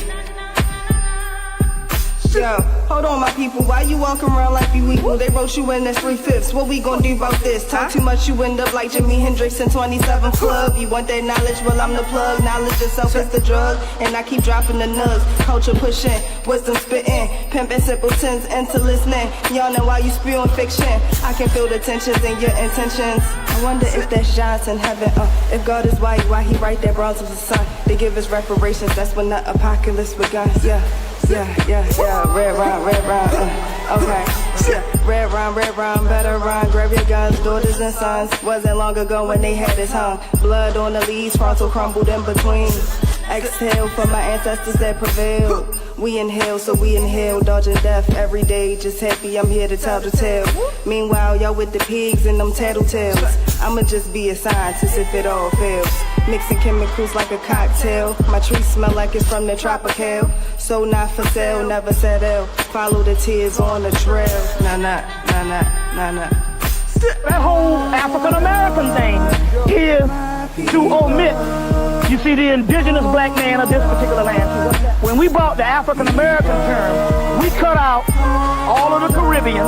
Yo, hold on my people, why you walking around like you equal? They wrote you in as 3/5. What we gonna do about this? Talk too much, you end up like Jimi Hendrix in 27 Club. You want that knowledge? Well, I'm the plug. Knowledge itself is the drug. And I keep dropping the nugs. Culture pushing, wisdom spitting. Pimping simpletons into listening. Yawning while you spewing fiction. I can feel the tensions in your intentions. I wonder if that's John's in heaven. If God is white, why he write that bronze of the sun? They give us reparations, that's when the apocalypse begun. Yeah. Red rhyme, okay. Yeah, red rhyme, better rhyme. Grab your guns, daughters and sons. Wasn't long ago when they had us hung. Blood on the leaves, frontal crumbled in between. Exhale for my ancestors that prevailed. We inhale, so we inhale, dodging death every day. Just happy I'm here to tell the tale. Meanwhile, y'all with the pigs and them tattletales. I'ma just be a scientist if it all fails. Mixing chemicals like a cocktail. My tree smell like it's from the tropical. So not for sale, never settle. Follow the tears on the trail. Nah. That whole African American thing is to omit, you see, the indigenous black man of this particular land. When we brought the African American term, we cut out all of the Caribbean,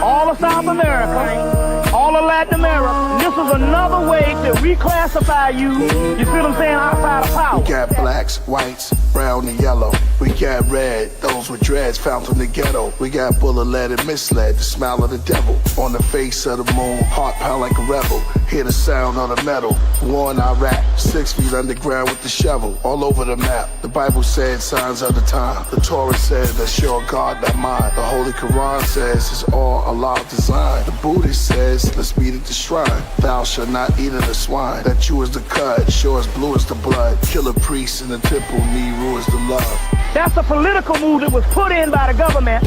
all of South America, all of Latin America. This is another way to reclassify you, you see what I'm saying, outside of power. We got blacks, whites, brown and yellow. We got red, those with dreads found from the ghetto. We got bullet-led and misled, the smile of the devil. On the face of the moon, heart pound like a rebel. Hear the sound of the metal, war in Iraq. 6 feet underground with the shovel, all over the map. The Bible said signs of the time. The Torah said that's your God, not mine. The Holy Quran says it's all Allah designed. The Buddhist says let's meet at the shrine. Thou shalt not eat of the swine. That you is the cut, sure as blue as the blood. Killer priests in the temple, Nehru is the love. That's a political move that was put in by the government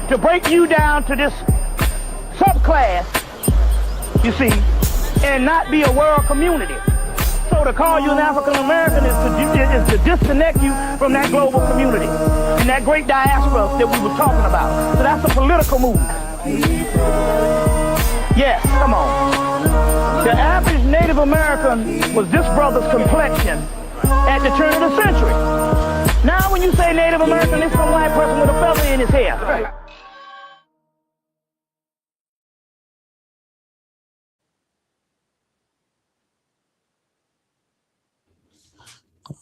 to break you down to this subclass, you see, and not be a world community. So to call you an African American is to disconnect you from that global community and that great diaspora that we were talking about. So that's a political move. Yes, come on. The average Native American was this brother's complexion at the turn of the century. Now when you say Native American, it's some white person with a feather in his hair.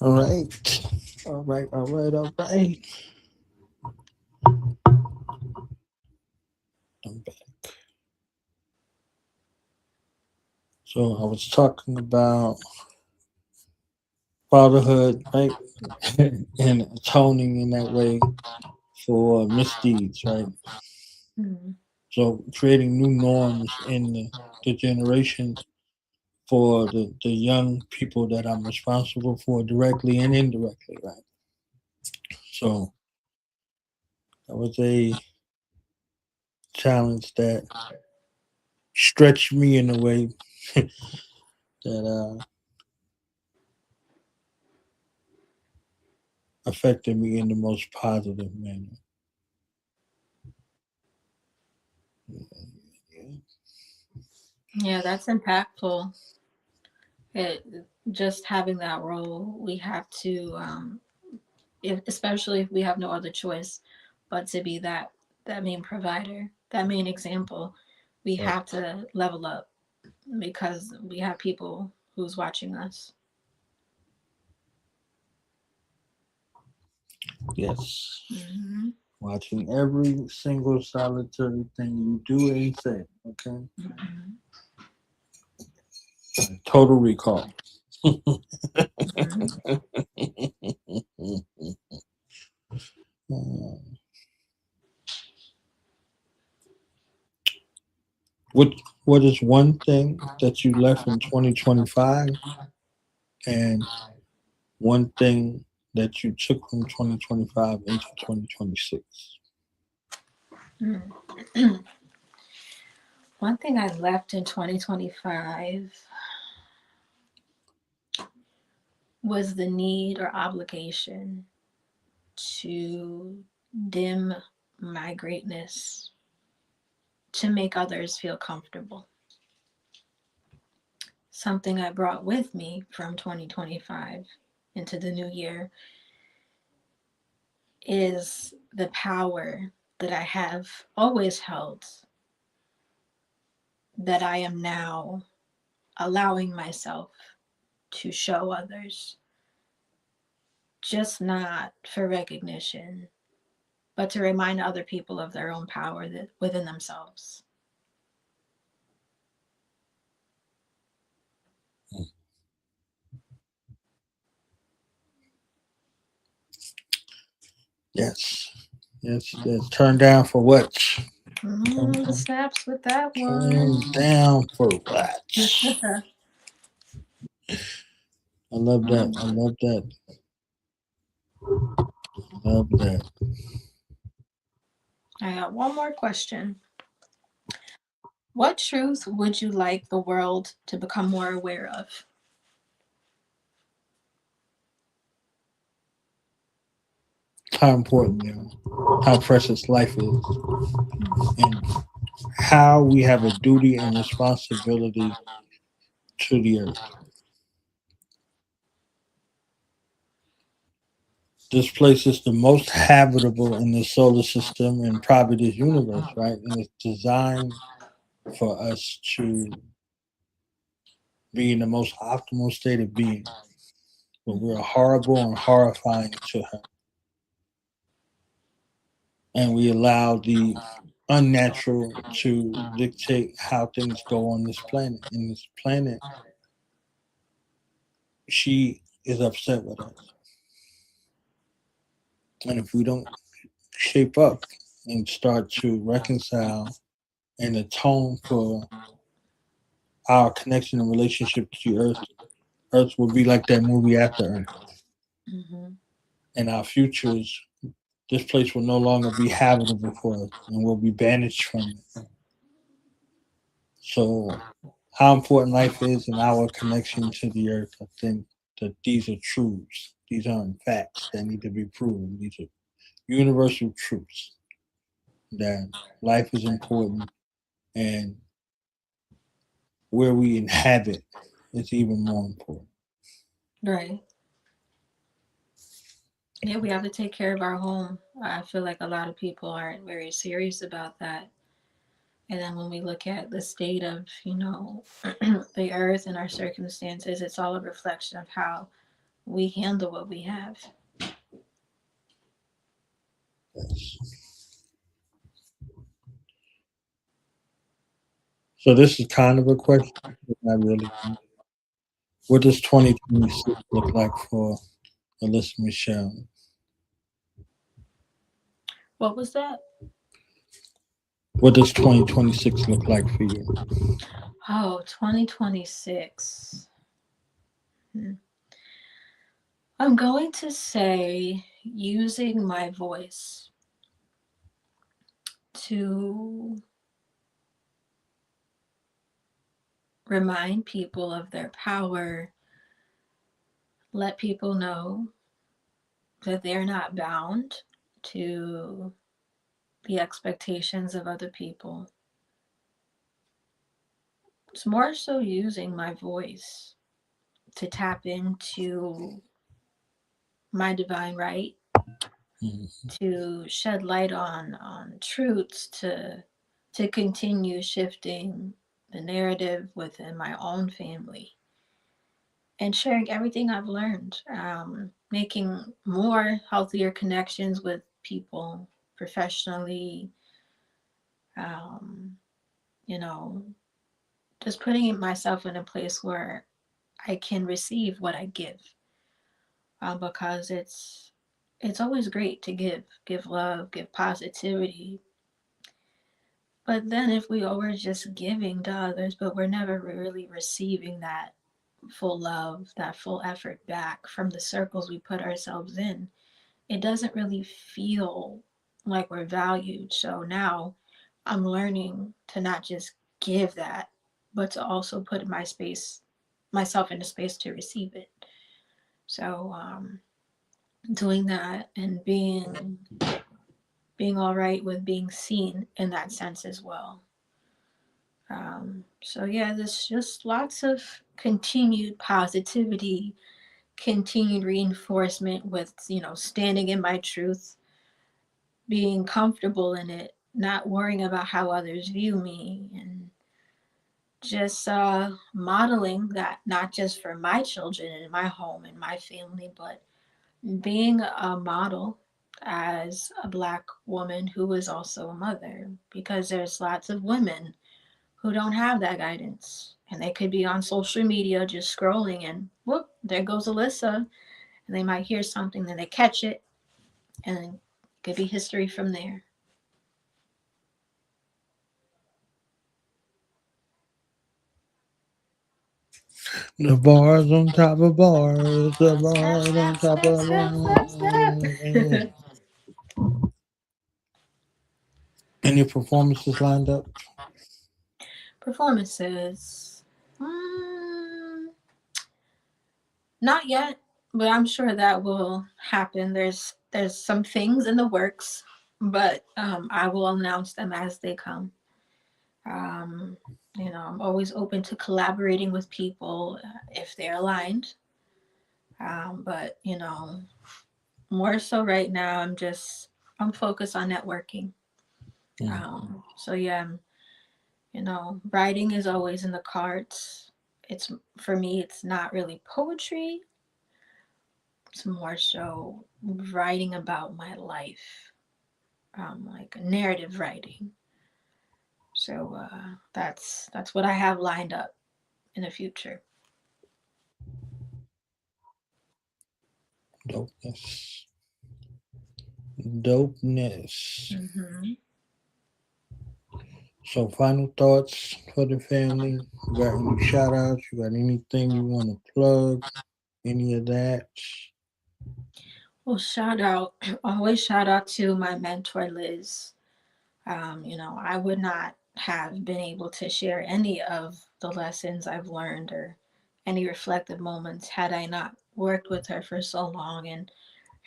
All right. I'm back. So I was talking about fatherhood, right? And atoning in that way for misdeeds, right? Mhm. So creating new norms in the generations for the young people that I'm responsible for directly and indirectly, right? So that was a challenge that stretched me in a way that affected me in the most positive manner. Yeah, that's impactful. It, just having that role, we have to, especially if we have no other choice but to be that main provider, that main example. We Right. have to level up because we have people who's watching us. Yes. Mm-hmm. Watching every single solitary thing you do and say. Okay. Mm-hmm. Total recall. Mm-hmm. What What is one thing that you left in 2025, and one thing that you took from 2025 into 2026? Mm-hmm. One thing I left in 2025 was the need or obligation to dim my greatness to make others feel comfortable. Something I brought with me from 2025 into the new year is the power that I have always held, that I am now allowing myself to show others, just not for recognition, but to remind other people of their own power that within themselves. Yes. Yes. Yes. Turn down for what? Turn, Snaps with that one. turn down for what? I love that. I love that. Love that. I got one more question. What truth would you like the world to become more aware of? How important, how precious life is, and how we have a duty and responsibility to the earth. This place is the most habitable in the solar system and probably this universe, right? And it's designed for us to be in the most optimal state of being. But we're horrible and horrifying to her. And we allow the unnatural to dictate how things go on this planet. And this planet, she is upset with us. And if we don't shape up and start to reconcile and atone for our connection and relationship to the earth, earth will be like that movie After Earth. Mm-hmm. And our futures, this place will no longer be habitable for us and we'll be banished from it. So, how important life is and our connection to the earth, I think that these are truths. These aren't facts that need to be proven. These are universal truths that life is important and where we inhabit is even more important. Right. Yeah, we have to take care of our home. I feel like a lot of people aren't very serious about that. And then when we look at the state of, the earth and our circumstances, it's all a reflection of how we handle what we have. So this is kind of a question, but not really. What does 2026 look like for Alyssa Michelle? What was that? What does 2026 look like for you? Oh, 2026. I'm going to say using my voice to remind people of their power, let people know that they're not bound to the expectations of other people. It's more so using my voice to tap into my divine right, to shed light on truths, to continue shifting the narrative within my own family, and sharing everything I've learned, making more healthier connections with people professionally, um, you know, just putting myself in a place where I can receive what I give, because it's always great to give love, give positivity. But then if we always just giving to others, but we're never really receiving that full love, that full effort back from the circles we put ourselves in, it doesn't really feel like we're valued. So now I'm learning to not just give that, but to also put myself in a space to receive it. So doing that and being all right with being seen in that sense as well. So yeah, there's just lots of continued positivity, continued reinforcement with, standing in my truth, being comfortable in it, not worrying about how others view me, and just modeling that, not just for my children and my home and my family, but being a model as a Black woman who is also a mother, because there's lots of women who don't have that guidance, and they could be on social media just scrolling, and whoop, there goes Alyssa, and they might hear something, then they catch it, and it could be history from there. The bars on top of bars, the bars on top of bars. Any performances lined up? Performances. Not yet, but I'm sure that will happen. There's some things in the works, but I will announce them as they come. Um, I'm always open to collaborating with people if they're aligned. But more so right now, I'm focused on networking. So yeah, writing is always in the cards. It's for me, it's not really poetry. It's more so writing about my life, like narrative writing. So that's what I have lined up in the future. Dopeness. Dopeness. Mm-hmm. So, final thoughts for the family. You got any shout outs? You got anything you want to plug? Any of that? Well, always shout out to my mentor, Liz. I would not have been able to share any of the lessons I've learned or any reflective moments had I not worked with her for so long, and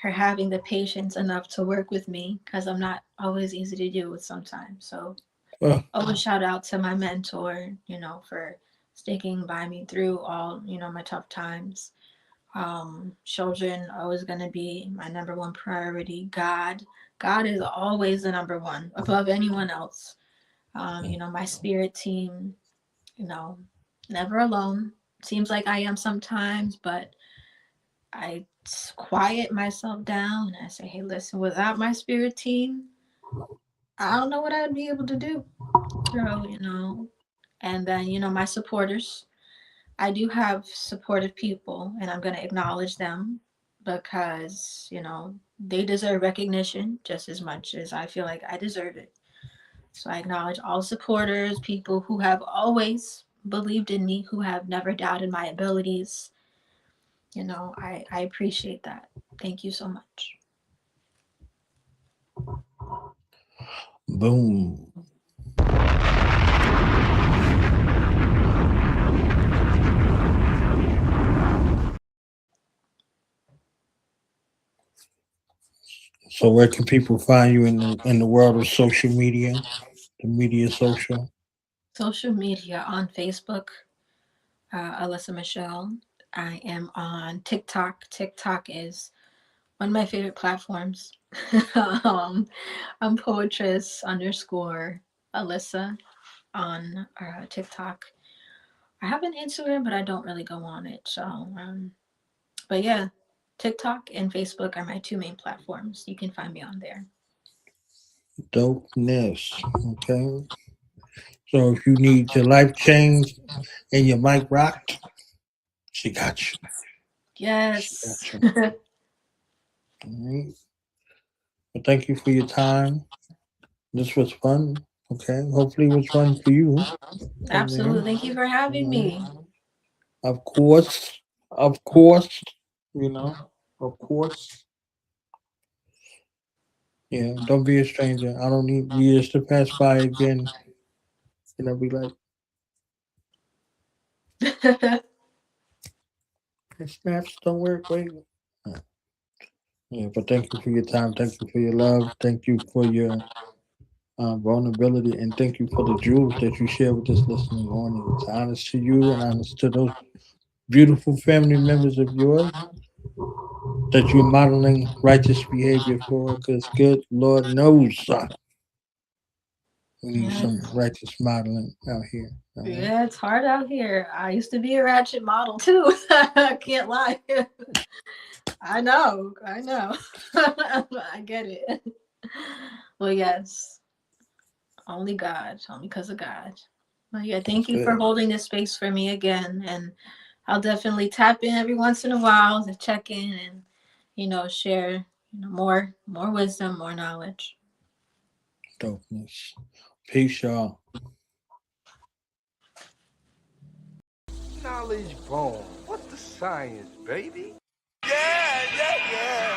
her having the patience enough to work with me, because I'm not always easy to deal with sometimes. So always shout out to my mentor, for sticking by me through all, my tough times. Children always going to be my number one priority. God is always the number one above anyone else. My spirit team, never alone. Seems like I am sometimes, but I quiet myself down and I say, hey, listen, without my spirit team, I don't know what I'd be able to do. So, and then, my supporters. I do have supportive people, and I'm going to acknowledge them because, they deserve recognition just as much as I feel like I deserve it. So I acknowledge all supporters, people who have always believed in me, who have never doubted my abilities. I appreciate that. Thank you so much. Boom. So where can people find you in the world of social media, the media social? Social media on Facebook, Alyssa Michelle. I am on TikTok. TikTok is one of my favorite platforms. I'm poetress underscore Alyssa on TikTok. I have an Instagram, but I don't really go on it. But yeah, TikTok and Facebook are my two main platforms. You can find me on there. Dopeness. Okay. So if you need your life changed and your mic rocked, she got you. She Yes. got you. All right. Well, thank you for your time. This was fun. Okay. Hopefully it was fun for you. Absolutely. Thank you for having You me. know, of course. Of course. You know, of course. Yeah. Don't be a stranger. I don't need years to pass by again. And I'll be like, the snaps don't work. Wait. Yeah, but thank you for your time. Thank you for your love. Thank you for your vulnerability. And thank you for the jewels that you share with this listening audience. Honest to you and honest to those beautiful family members of yours that you're modeling righteous behavior for. Because good Lord knows we need Yeah, some righteous modeling out here. All right? yeah, it's hard out here. I used to be a ratchet model too. I can't lie. I know. I get it. Well, yes. Only God. Only because of God. Well, yeah, That's thank you for good. holding this space for me again. And I'll definitely tap in every once in a while to check in and, share, more wisdom, more knowledge. Dopeness. Peace, y'all. Knowledge bomb. What's the science, baby? Yeah, yeah, yeah.